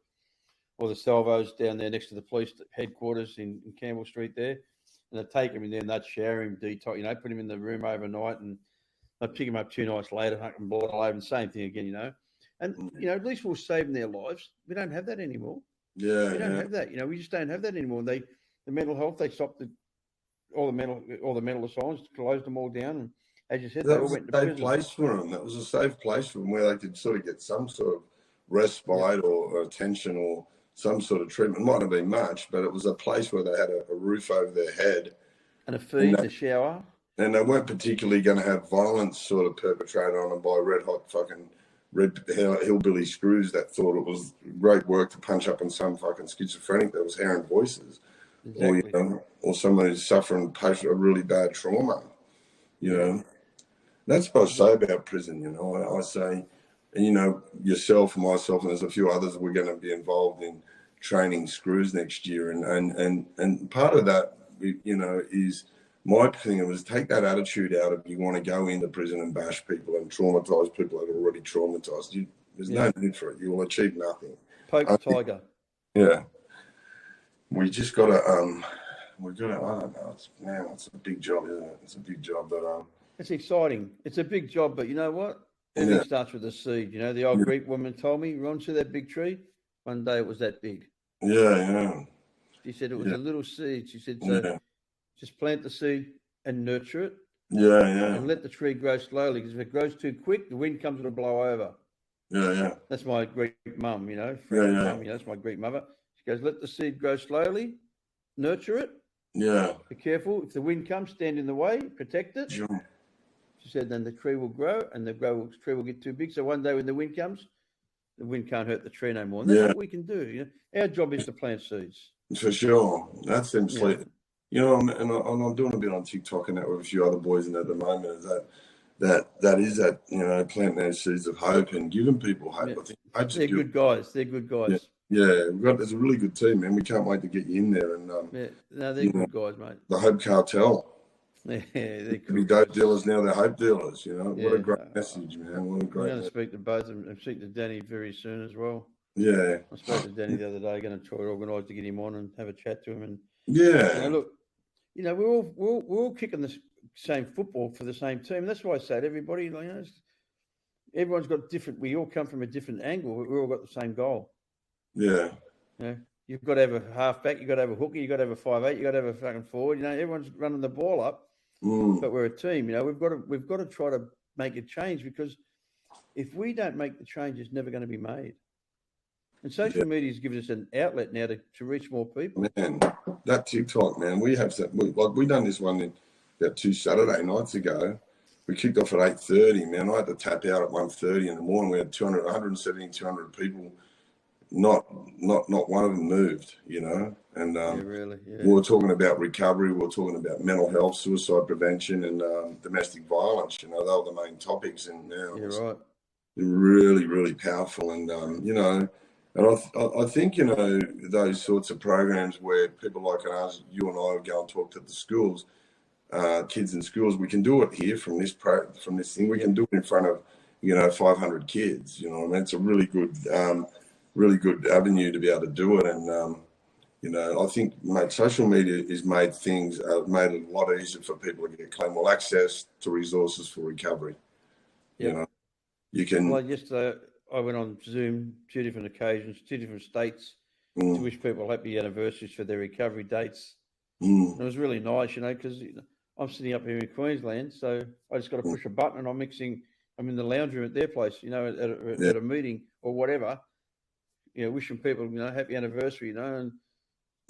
or the Salvos down there next to the police headquarters in Campbell Street there. And I'd take him in there and they'd shower him, detox, put him in the room overnight, and I'd pick him up 2 nights later, fucking blood all over, and same thing again, And, at least we're saving their lives. We don't have that anymore. We don't have that. We just don't have that anymore. The mental health, they stopped all the mental asylums, closed them all down. And as you said, they all went to prison. That was a safe place for them. That was a safe place for them where they could sort of get some sort of respite or attention or some sort of treatment. It might not be much, but it was a place where they had a roof over their head. And a feed, a shower. And they weren't particularly going to have violence sort of perpetrated on them by red hot fucking hillbilly screws that thought it was great work to punch up on some fucking schizophrenic that was hearing voices, exactly. Or someone who's suffering a really bad trauma. That's what I say about prison. I say, yourself and myself, and there's a few others we're going to be involved in training Screws next year, and part of that, is. My thing was take that attitude out of you want to go into prison and bash people and traumatise people that are already traumatised. There's no need for it. You will achieve nothing. Poke the tiger. Yeah. We just got to, I don't know. It's a big job, isn't it? It's a big job, but it's exciting. It's a big job, but you know what? Everything starts with a seed. The old Greek woman told me, Ron, see that big tree? One day it was that big. Yeah. She said it was a little seed. She said, just plant the seed and nurture it. Yeah. And let the tree grow slowly, because if it grows too quick, the wind comes and it'll blow over. Yeah. That's my Greek mum, Mum, that's my Greek mother. She goes, let the seed grow slowly, nurture it. Yeah. Be careful. If the wind comes, stand in the way, protect it. Sure. She said, then the tree will grow and the tree will get too big. So one day when the wind comes, the wind can't hurt the tree no more. And that's what we can do. Our job is to plant seeds. For sure. That's them sleep. And I'm doing a bit on TikTok and that with a few other boys in at the moment, is that that is that, planting those seeds of hope and giving people hope. Yeah. I think hope's They're good guys. They're good guys. Yeah, there's a really good team, man. We can't wait to get you in there. And Yeah, no, they're good guys, mate. The Hope Cartel. Yeah, they're cool. Be dope dealers now, they're hope dealers. What a Yeah. great message, man. What a I'm great. going to speak to both of them and speak to Danny very soon as well. Yeah, I spoke to Danny the other day. Going to try to organise to get him on and have a chat to him. And yeah. look, we're all kicking the same football for the same team. That's why I say to everybody, everyone's got different. We all come from a different angle. We all got the same goal. Yeah. You've got to have a halfback. You've got to have a hooker. You've got to have a 5'8". You've got to have a fucking forward. Everyone's running the ball up, but we're a team. We've got to try to make a change, because if we don't make the change, it's never going to be made. And social media has given us an outlet now to reach more people. Man, that TikTok, man, we have we done this one about 2 Saturday nights ago. We kicked off at 8:30, man. I had to tap out at 1:30 in the morning. We had 170, 200 people. Not one of them moved, And really, we were talking about recovery. We were talking about mental health, suicide prevention, and domestic violence. They were the main topics. And now you're right. Really, really powerful. And and I think those sorts of programs where people like us, you and I, go and talk to the schools, kids in schools. We can do it here from this thing. We can do it in front of 500 kids. It's a really good avenue to be able to do it. And I think, mate, social media has made it a lot easier for people to get claimable access to resources for recovery. Yep. You can. Well, yesterday I went on Zoom 2 different occasions, 2 different states, to wish people happy anniversaries for their recovery dates. And it was really nice, because I'm sitting up here in Queensland, so I just got to push a button and I'm in the lounge room at their place, at a meeting or whatever, wishing people, happy anniversary, and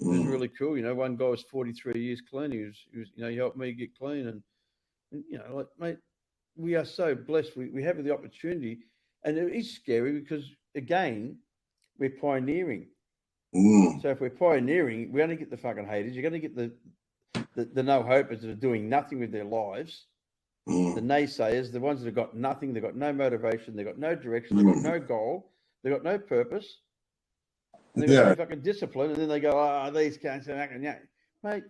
it was really cool. One guy was 43 years clean. He was he helped me get clean, and mate, we are so blessed. We have the opportunity, and it is scary because, again, we're pioneering. So if we're pioneering, we only get the fucking haters. You're going to get the no-hopers that are doing nothing with their lives, the naysayers, the ones that have got nothing, they've got no motivation, they've got no direction, they've got no goal, they've got no purpose, and they've got no fucking discipline, and then they go, these cunts are fucking, mate,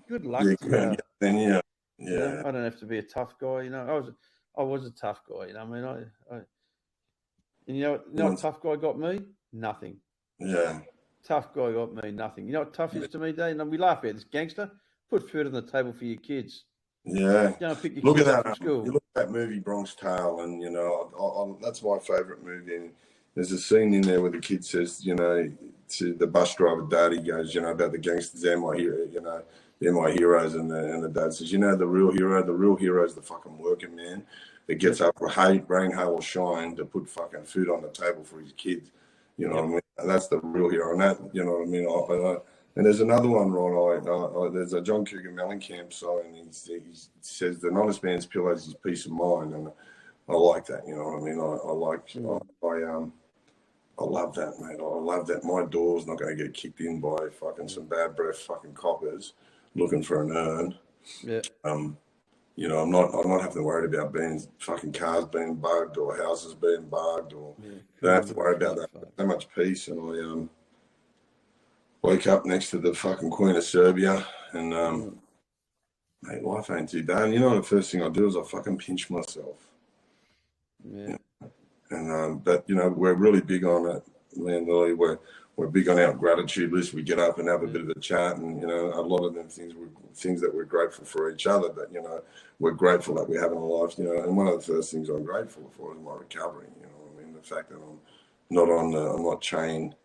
good luck to you. Yeah. I don't have to be a tough guy, I was a tough guy, what tough guy got me? Nothing. Yeah. Tough guy got me nothing. You know what tough is to me, Dave? And we laugh at this gangster. Put food on the table for your kids. Yeah. Pick your look kids at up that. from school. You look at that movie Bronx Tale, and that's my favourite movie. And there's a scene in there where the kid says, to the bus driver, Dad, he goes, about the gangsters, they're my hero, they're my heroes, and the dad says, the real hero is the fucking working man that gets up, rain, hail, or shine, to put fucking food on the table for his kids. What I mean? That's the real hero. And that, what I mean? And there's another one, Ron. There's a John Cougar Mellencamp song, and he says, the honest man's pillow is his peace of mind. And I like that, what I mean? I love that, mate. I love that. My door's not going to get kicked in by fucking some bad breath fucking coppers looking for an urn. Yeah. I'm not having to worry about fucking cars being bugged or houses being bugged, or don't have to worry about that. So much peace. And I woke up next to the fucking Queen of Serbia, and mate, life ain't too bad. The first thing I do is I fucking pinch myself. Yeah. And but we're really big on it, man. Lily, we're big on our gratitude list. We get up and have a bit of a chat, and a lot of them things that we're grateful for each other. But we're grateful that we have in our lives. And one of the first things I'm grateful for is my recovery. I mean, the fact that I'm not chained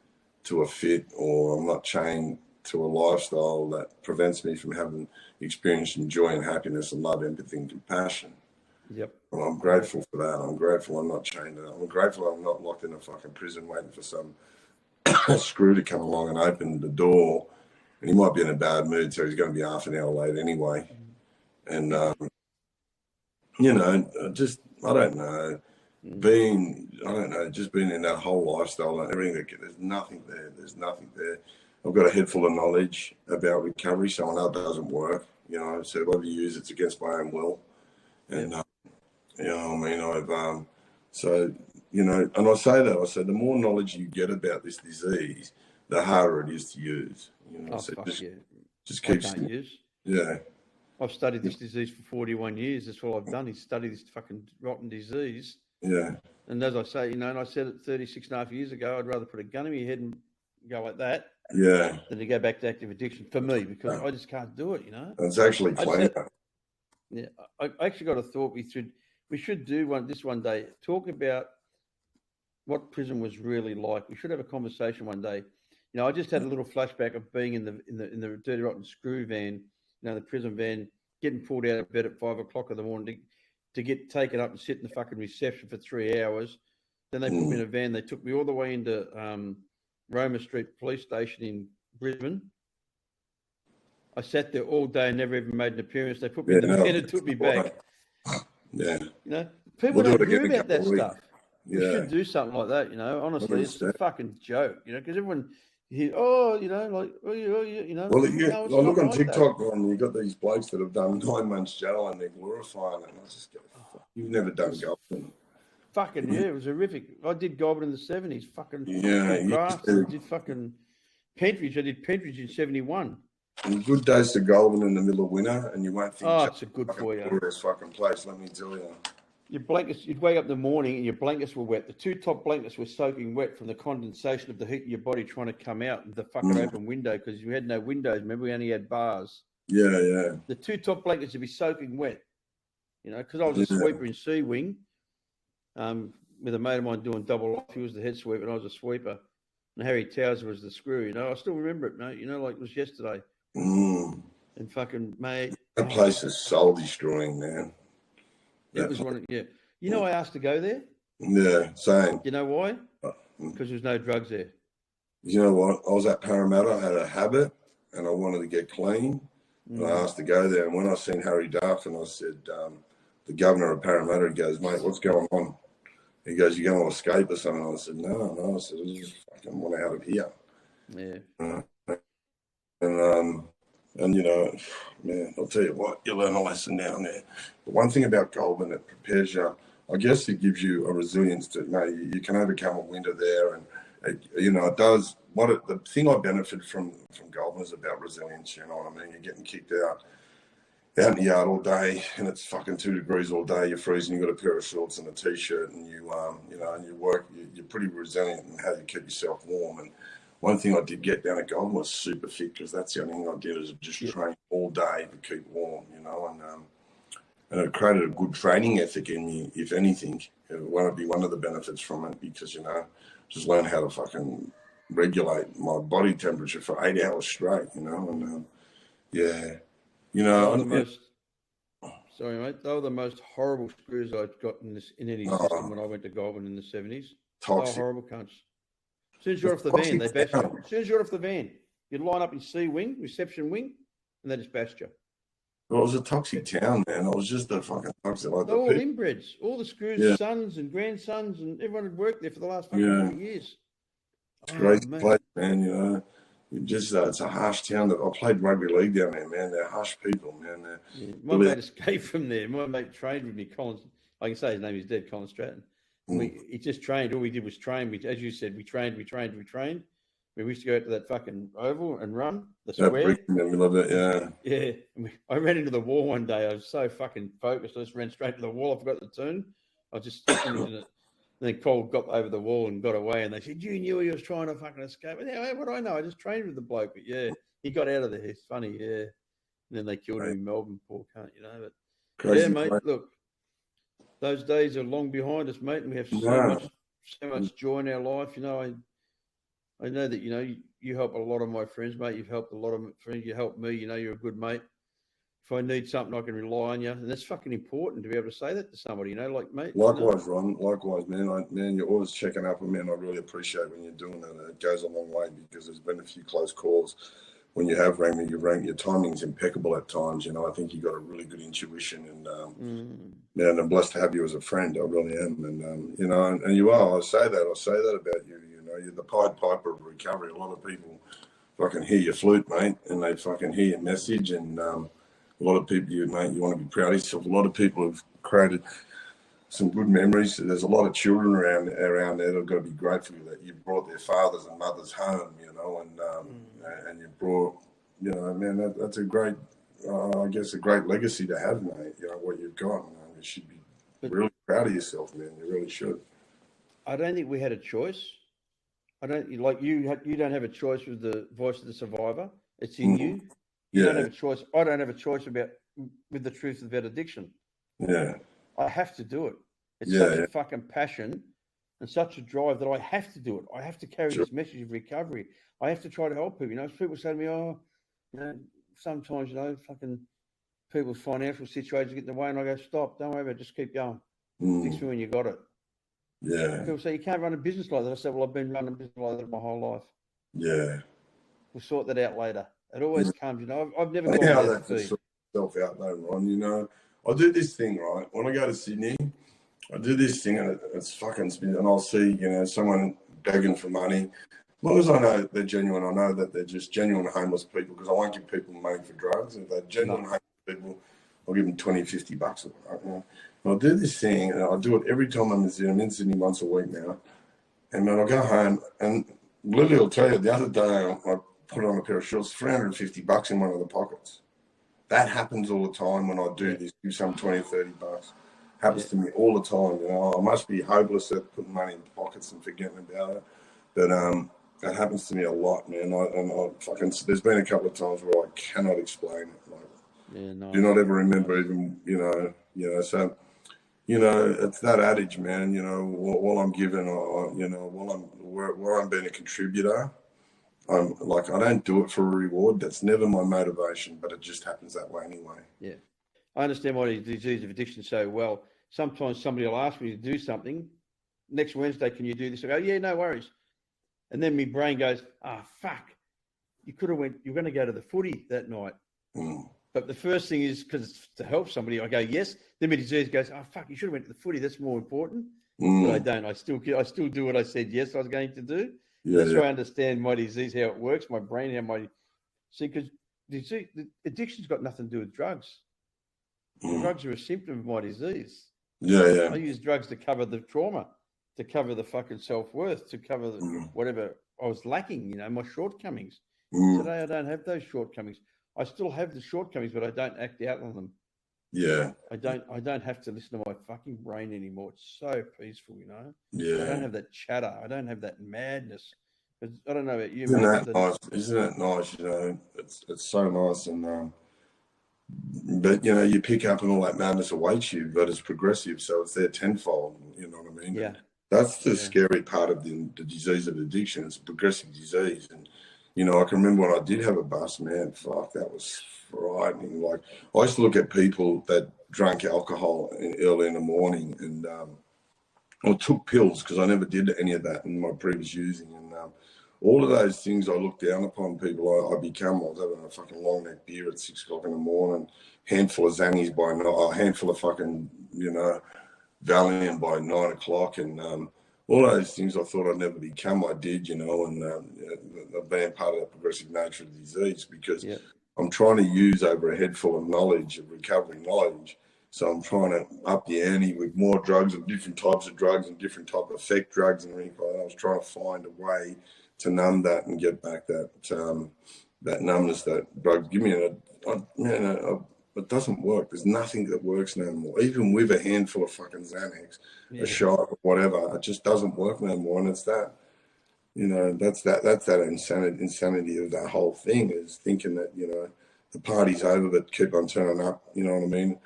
to a fit, or I'm not chained to a lifestyle that prevents me from having experiencing joy and happiness and love, empathy, and compassion. Yep. Well, I'm grateful for that. I'm grateful I'm not chained to that. I'm grateful I'm not locked in a fucking prison waiting for some screw to come along and open the door. And he might be in a bad mood, so he's going to be half an hour late anyway. And, just, I don't know, just being in that whole lifestyle and everything, there's nothing there. There's nothing there. I've got a head full of knowledge about recovery, so I know it doesn't work. So if I use it's against my own will. And You know what I mean? So, you know, and I say the more knowledge you get about this disease, the harder it is to use. You know, Oh, so fuck yeah. just I keep, can't use. yeah. I've studied this disease for 41 years. That's all I've done is study this fucking rotten disease. Yeah. And as I say, you know, and I said it 36 and a half years ago, I'd rather put a gun in your head and go like that Yeah. than to go back to active addiction for me, because I just can't do it, you know. It's actually cleaner. Yeah, I actually got a thought. We should do one day. Talk about what prison was really like. We should have a conversation one day. You know, I just had a little flashback of being in the dirty rotten screw van, you know, the prison van, getting pulled out of bed at 5 o'clock in the morning to get taken up and sit in the fucking reception for 3 hours. Then they put me in a van. They took me all the way into Roma Street Police Station in Brisbane. I sat there all day and never even made an appearance. They put me in the van and took me back. Yeah. You know, people don't hear about that stuff. Yeah. We should do something like that, you know. Honestly, it's a fucking joke, you know, because everyone hears, oh, you know, like, you know. Well, no, I look on TikTok and you've got these blokes that have done 9 months jail and they're glorifying it. And I just go, you've never done Goulburn. Fucking yeah, it was horrific. I did Goulburn in the 70s. Fucking crafts. I did fucking Pentridge. I did Pentridge in 71. And good days to Goulburn in the middle of winter, and you won't think, oh, it's a good for you. Glorious fucking place, let me tell you. Your blankets, you'd wake up in the morning and your blankets were wet. The 2 top blankets were soaking wet from the condensation of the heat in your body trying to come out of the fucking open window, because you had no windows. Remember, we only had bars. Yeah, yeah. The 2 top blankets would be soaking wet, you know, because I was a sweeper in C Wing with a mate of mine doing double off. He was the head sweeper and I was a sweeper. And Harry Towers was the screw, you know. I still remember it, mate, you know, like it was yesterday. And fucking, mate. That place is soul destroying, man. It was one of, yeah. You know, I asked to go there. Yeah, same. You know why? Because there's no drugs there. You know what? I was at Parramatta. I had a habit, and I wanted to get clean. And I asked to go there. And when I seen Harry Duff, and I said, the governor of Parramatta, he goes, mate, what's going on? He goes, you going to escape or something? I said, no. I said, I just fucking want out of here. Yeah. And you know, man, I'll tell you what, you learn a lesson down there. But one thing about Goulburn, it prepares you. I guess it gives you a resilience to, you know, you can overcome a winter there, and you know, it does. The thing I benefit from Goulburn is about resilience. You know what I mean? You're getting kicked out in the yard all day, and it's fucking 2 degrees all day. You're freezing. You've got a pair of shorts and a t-shirt, and you know, and you work. You're pretty resilient in how you keep yourself warm. And one thing I did get down at Goulburn was super fit, because that's the only thing I did is just train all day to keep warm, you know, and it created a good training ethic in me. If anything, it would be one of the benefits from it, because, you know, just learn how to fucking regulate my body temperature for 8 hours straight, you know, and yeah, you know. Sorry, mate. They were the most horrible screws I'd got in any system when I went to Goulburn in the 70s. Toxic. Oh, horrible cunts. As soon as you're off the van, they bash you. As soon as you're off the van, you'd line up in C Wing, reception wing, and they just bashed you. Well, it was a toxic town, man. It was just a fucking toxic. Like They're all inbreds. All the screws' sons and grandsons, and everyone had worked there for the last fucking 40 years. It's a great place, man, you know. It's a harsh town. I played rugby league down there, man. They're harsh people, man. My mate escaped from there. My mate trained with me, Collins. I can say his name is dead, Colin Stratton. He just trained. All we did was train. As you said, we trained. We used to go out to that fucking oval and run the square. We loved it, yeah. I ran into the wall one day. I was so fucking focused. I just ran straight to the wall. I forgot the turn. I was just in it. And then Cole got over the wall and got away. And they said, you knew he was trying to fucking escape. And yeah, what do I know? I just trained with the bloke. But yeah, he got out of there. It's funny, yeah. And then they killed him in Melbourne, poor cunt, you know. But crazy, mate, look. Those days are long behind us, mate, and we have so much joy in our life. You know, I know that, you know, you help a lot of my friends, mate. You've helped a lot of friends. You helped me. You know, you're a good mate. If I need something, I can rely on you. And that's fucking important to be able to say that to somebody, you know, like, mate. Likewise, Ron. Likewise, man. Man, you're always checking up on me, and I really appreciate when you're doing that. It goes a long way, because there's been a few close calls. When you have rang me, your timing's impeccable at times. You know, I think you got a really good intuition, and man, I'm blessed to have you as a friend. I really am, and you know, and you are. I say that about you. You know, you're the Pied Piper of recovery. A lot of people fucking hear your flute, mate, and they fucking hear your message. And a lot of people, mate, you want to be proud of yourself. A lot of people have created some good memories. There's a lot of children around there that have got to be grateful that you brought their fathers and mothers home, and you brought, man, that's a great, I guess, a great legacy to have, mate. What you've got. You should be really proud of yourself, man. You really should. I don't think we had a choice. I don't like you. You don't have a choice with the voice of the survivor. It's in you. You don't have a choice. I don't have a choice with the truth about addiction. Yeah. I have to do it. It's such a fucking passion and such a drive that I have to do it. I have to carry this message of recovery. I have to try to help people. People say to me, sometimes, fucking people's financial situations get in the way, and I go, stop, don't worry about it, just keep going. Fix me when you got it. Yeah. People say, you can't run a business like that. I said, well, I've been running a business like that my whole life. Yeah. We'll sort that out later. It always comes, I've never gone down that to sort myself out though, Ron. I do this thing, right? When I go to Sydney, I do this thing and it's fucking, and I'll see, someone begging for money. As long as I know they're genuine, I know that they're just genuine homeless people, because I won't give people money for drugs. If they're genuine homeless people, I'll give them $20, $50. And I'll do this thing, and I do it every time I'm in Sydney. I'm in Sydney once a week now. And then I'll go home, and Lily will tell you, the other day I put on a pair of shorts, $350 in one of the pockets. That happens all the time when I do this, give some $20, $30. Happens to me all the time. I must be hopeless at putting money in pockets and forgetting about it. But that happens to me a lot, man. There's been a couple of times where I cannot explain it. Do not ever remember even, so, it's that adage, man, while I'm giving, while I'm being a contributor, I don't do it for a reward. That's never my motivation, but it just happens that way anyway. Yeah. I understand why the disease of addiction so well. Sometimes somebody will ask me to do something. Next Wednesday, can you do this? I go, yeah, no worries. And then my brain goes, fuck. You're going to go to the footy that night. But the first thing is, because it's to help somebody, I go, yes. Then my disease goes, fuck, you should have went to the footy. That's more important. But I don't. I still do what I said yes I was going to do. That's why I understand my disease, how it works, my brain, because addiction's got nothing to do with drugs. Drugs are a symptom of my disease. I use drugs to cover the trauma, to cover the fucking self-worth, to cover whatever I was lacking, my shortcomings. Today I don't have those shortcomings. I still have the shortcomings, but I don't act out on them. Yeah. I don't have to listen to my fucking brain anymore. It's so peaceful, Yeah. I don't have that chatter. I don't have that madness. I don't know about you. Isn't that nice? Isn't it nice? It's so nice, and but you pick up and all that madness awaits you, but it's progressive, so it's there tenfold. You know what I mean? Yeah. That's the scary part of the disease of addiction. It's a progressive disease, and I can remember when I did have a bust, man. Fuck, that was frightening. Like, I used to look at people that drank alcohol early in the morning, and or took pills, because I never did any of that in my previous using, and all of those things I look down upon people. I was having a fucking long neck beer at 6 o'clock in the morning, handful of Zannies by night, a handful of fucking, Valium by 9 o'clock, and all those things I thought I'd never become, I did, and being part of the progressive nature of the disease, because I'm trying to use over a head full of knowledge, of recovery knowledge. So I'm trying to up the ante with more drugs and different types of drugs and different type of effect drugs and everything like that. I was trying to find a way to numb that and get back that numbness that drugs give me. It doesn't work. There's nothing that works no more. Even with a handful of fucking Xanax, a shot or whatever, it just doesn't work no more. And it's that, that's that insanity of that whole thing, is thinking that, the party's over, but keep on turning up. You know what I mean?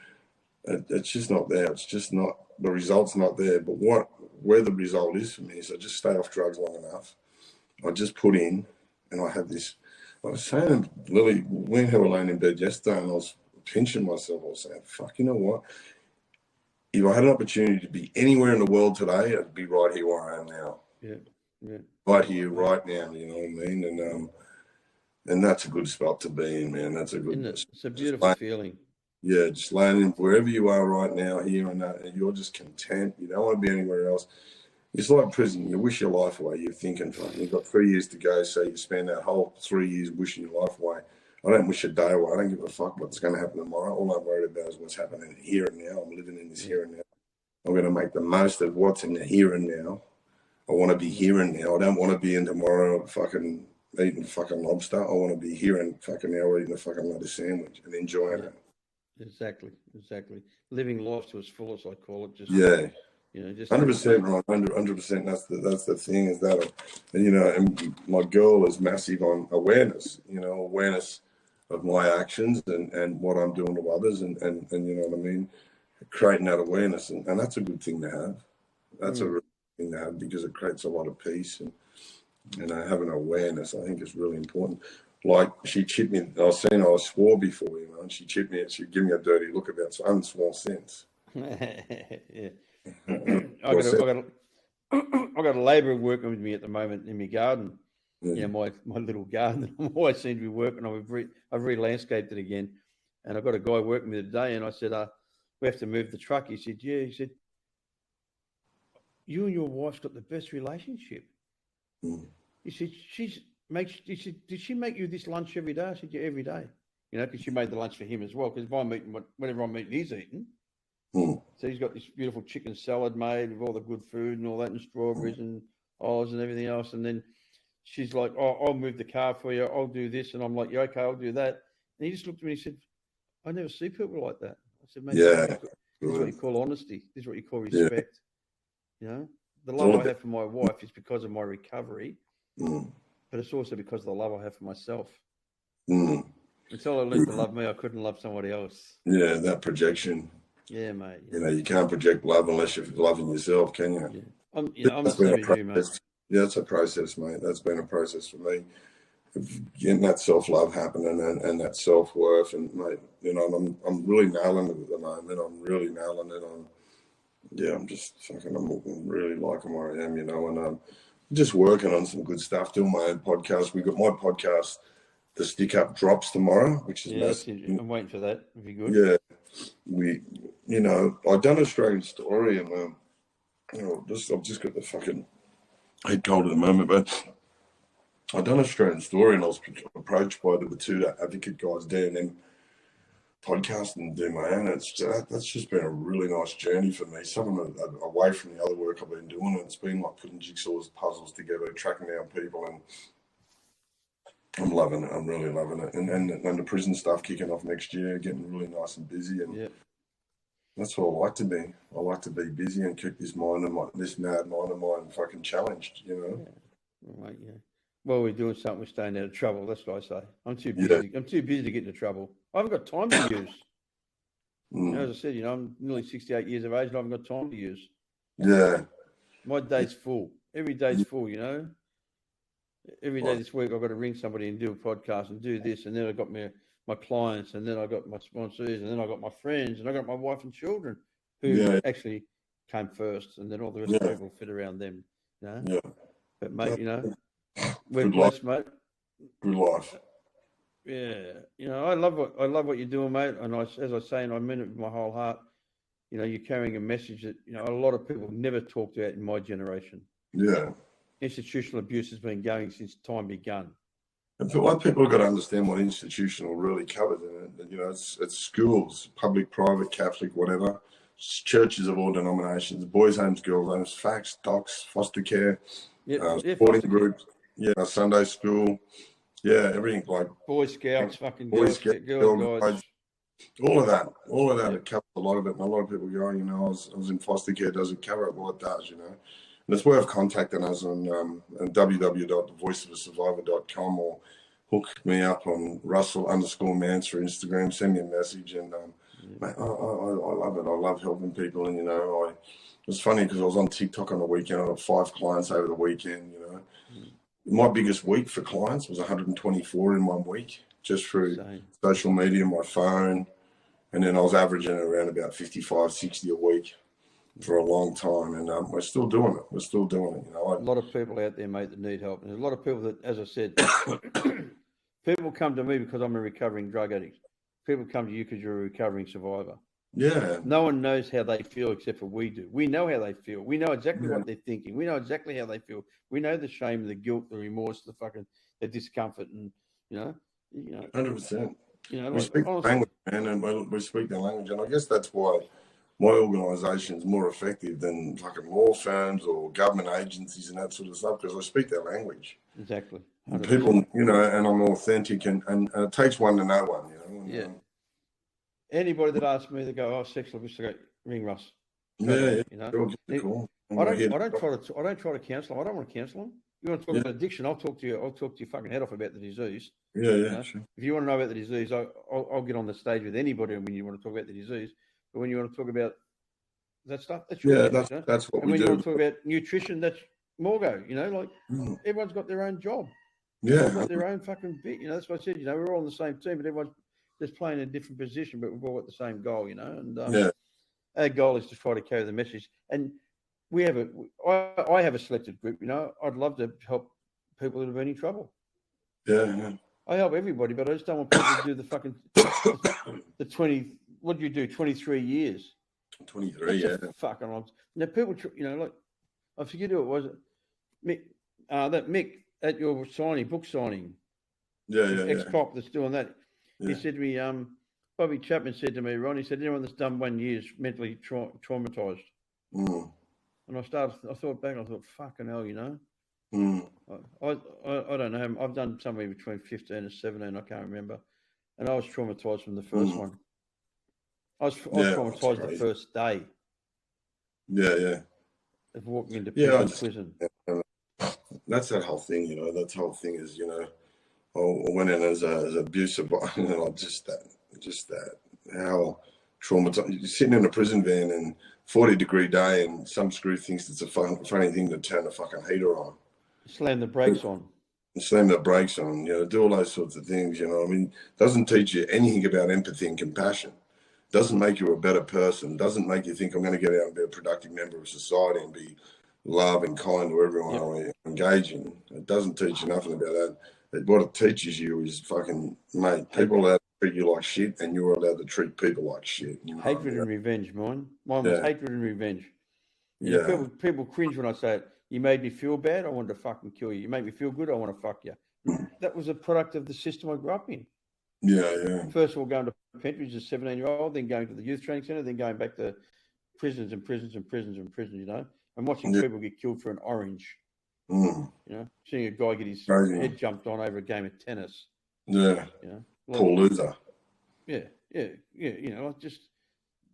It's just not there. It's just not, the result's not there. But where the result is for me is I just stay off drugs long enough. I just put in, and I had this. I was saying to Lily, we and her were laying in bed yesterday, and I was pinching myself. I was saying, fuck, you know what? If I had an opportunity to be anywhere in the world today, I'd be right here where I am now. Yeah. Right here, right now, you know what I mean? And that's a good spot to be in, man. That's a good. It's a beautiful feeling. Yeah, just laying in wherever you are right now, here and that, and you're just content. You don't want to be anywhere else. It's like prison. You wish your life away. You're thinking, you've got 3 years to go, so you spend that whole 3 years wishing your life away. I don't wish a day away. I don't give a fuck what's going to happen tomorrow. All I'm worried about is what's happening here and now. I'm living in this here and now. I'm going to make the most of what's in the here and now. I want to be here and now. I don't want to be in tomorrow fucking eating fucking lobster. I want to be here and fucking now eating a fucking lettuce sandwich and enjoying it. Exactly. Living life to its fullest, I call it. Just just 100%, right? 100%. That's the thing is that, and my girl is massive on awareness. Awareness of my actions and what I'm doing to others, and you know what I mean, creating that awareness, and that's a good thing to have. That's a real thing to have because it creates a lot of peace and having awareness. I think is really important. Like she chipped me. I swore before, and she chipped me and she gave me a dirty look about. So I haven't sworn since. Yeah. I got a labourer working with me at the moment in my garden. My little garden. I always seem to be working. I've re-landscaped it again, and I've got a guy working with me today. And I said, "We have to move the truck." He said, "Yeah." He said, "You and your wife's got the best relationship." He said, "Did she make you this lunch every day?" I said, "Yeah, every day." Because she made the lunch for him as well. Because if I'm eating whatever I'm eating, he's eating. So he's got this beautiful chicken salad made with all the good food and all that, and strawberries and olives and everything else. And then she's like, "Oh, I'll move the car for you. I'll do this." And I'm like, "Yeah, okay, I'll do that." And he just looked at me and he said, "I never see people like that." I said, "Mate, this is what you call honesty. This is what you call respect." The love I have for my wife is because of my recovery, but it's also because of the love I have for myself. Until I learned to love me, I couldn't love somebody else. Yeah, that projection. Yeah, mate. You can't project love unless you're loving yourself, can you? Yeah. I'm the same as you, mate. Yeah, it's a process, mate. That's been a process for me. Getting that self-love happening and that self-worth, and mate, I'm really nailing it at the moment. I'm really nailing it on. Yeah, I'm really liking where I am, and I'm just working on some good stuff. Doing my own podcast. We got my podcast, The Stick Up, drops tomorrow, which is massive. I'm waiting for that. It'd be good. Yeah, I've done a strange story, and I've just got the fucking head cold at the moment, but I've done a Australian story, and I was approached by the two advocate guys down in podcast and do my own. That's just been a really nice journey for me. Some of them away from the other work I've been doing, and it's been like putting jigsaws, puzzles together, tracking down people, and I'm loving it. I'm really loving it. And the prison stuff kicking off next year, getting really nice and busy, and that's what I like to be. I like to be busy and keep this mad mind of mine fucking challenged, Right, yeah. Well, we're doing something. We're staying out of trouble. That's what I say. I'm too busy. I'm too busy to get into trouble. I haven't got time to use. As I said, I'm nearly 68 years of age, and I haven't got time to use. Yeah. My day's full. Every day's full. Every day this week, I've got to ring somebody and do a podcast and do this, and then I got my clients, and then I got my sponsors, and then I got my friends, and I got my wife and children who actually came first, and then all the rest of the people fit around them. Yeah. But mate, we're blessed, mate. Good life. Yeah, I love what you're doing, mate. And as I say, and I mean it with my whole heart. You're carrying a message that a lot of people never talked about in my generation. Yeah. Institutional abuse has been going since time begun. And for what people have got to understand what institutional really covers, it's schools, public, private, Catholic, whatever, churches of all denominations, boys' homes, girls' homes, facts, docs, foster care, sporting groups, Sunday school, everything like Boy Scouts, fucking Boy Girl Guides. All of that, it covers a lot of it. And a lot of people go, I was in foster care, does it cover it? Well, it does, And it's worth contacting us on www.thevoiceofasurvivor.com or hook me up on Russell_Manser Instagram, send me a message. And mate, I love it. I love helping people. And, it was funny because I was on TikTok on the weekend. I got 5 clients over the weekend, My biggest week for clients was 124 in 1 week, just through social media, my phone. And then I was averaging around about 55, 60 a week for a long time. And we're still doing it. A lot of people out there, mate, that need help. And there's a lot of people that, as I said, people come to me because I'm a recovering drug addict. People come to you because you're a recovering survivor. Yeah. No one knows how they feel except for we do. We know how they feel. We know exactly what they're thinking. We know exactly how they feel. We know the shame, the guilt, the remorse, the discomfort, and 100%. We speak the language, man, and we speak the language, and I guess that's why my organisation's more effective than fucking law firms or government agencies and that sort of stuff because I speak their language. Exactly. And people, you know, and I'm authentic, and it takes one to know one, you know. And, yeah. Anybody that asks me to go, oh, sexual abuse, I go, ring Russ. Yeah, you know. Cool. I don't try to counsel them. I don't want to counsel them. You want to talk Yeah. about addiction? I'll talk to your fucking head off about the disease. Yeah, you know? sure. If you want to know about the disease, I'll get on the stage with anybody when you want to talk about the disease. But when you want to talk about that stuff, that's your business, that's what and we when do. you want to talk about nutrition, that's Morgo. You know, like everyone's got their own job. Yeah, Everyone's got their own fucking bit. You know, that's what I said. You know, we're all on the same team, but everyone's just playing in a different position, but we've all got the same goal. You know, and our goal is to try to carry the message. And we have I have a selected group. You know, I'd love to help people that have been in trouble. Yeah. I help everybody, but I just don't want people to do the fucking the 20. What do you do? 23 years. 23. That's fucking long. Now people, you know, like I forget who it was. Mick, that Mick at your book signing. Ex-cop that's doing that. Yeah. He said to me, Bobby Chapman said to me, Ron, he said, anyone that's done 1 year is mentally traumatized. And I thought back, I thought, fucking hell, you know. I don't know. I've done somewhere between 15 and 17, I can't remember. And I was traumatized from the first one. I was traumatized the first day. Yeah. Of walking into prison. That's that whole thing, you know. That whole thing is, you know, I went in as abusive, you know, just that, how traumatized. You're sitting in a prison van and 40-degree day, and some screw thinks it's a funny thing to turn the fucking heater on. Slam the brakes on. Slam the brakes on, you know, do all those sorts of things, you know. I mean, doesn't teach you anything about empathy and compassion. Doesn't make you a better person. Doesn't make you think I'm going to get out and be a productive member of society and be love and kind to everyone I engage in. It doesn't teach you nothing about that. What it teaches you is fucking, mate, people are allowed to treat you like shit, and you're allowed to treat people like shit. You know? Hatred and revenge, mine. Mine was hatred and revenge. You know, people cringe when I say it. You made me feel bad, I wanted to fucking kill you. You made me feel good, I want to fuck you. That was a product of the system I grew up in. First of all, going to pensions as a 17-year-old, then going to the youth training centre, then going back to prisons, you know, and watching people get killed for an orange. You know, seeing a guy get his head jumped on over a game of tennis. You know, poor loser. You know, just,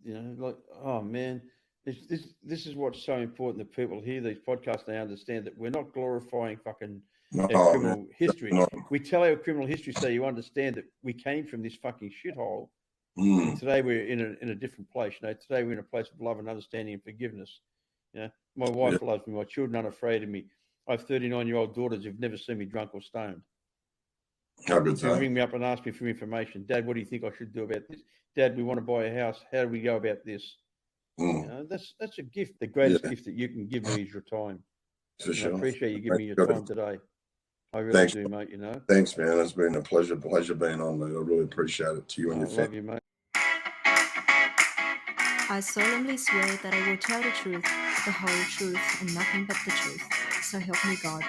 you know, like, oh man, this is what's so important that people hear these podcasts. They understand that we're not glorifying fucking criminal history. We tell our criminal history so you understand that we came from this fucking shithole. And today we're in a different place. You know, today we're in a place of love and understanding and forgiveness. You know, my wife loves me. My children aren't afraid of me. I have 39-year-old daughters who've never seen me drunk or stoned. How good They ring me up and ask me for information. Dad, what do you think I should do about this? Dad, we want to buy a house. How do we go about this? You know, that's a gift. The greatest gift that you can give me is your time. I appreciate you giving me your time today. I really do, mate, you know. Thanks, man. It's been a pleasure being on, mate. I really appreciate it to you and your family. I love you, mate. I solemnly swear that I will tell the truth, the whole truth, and nothing but the truth. So help me God.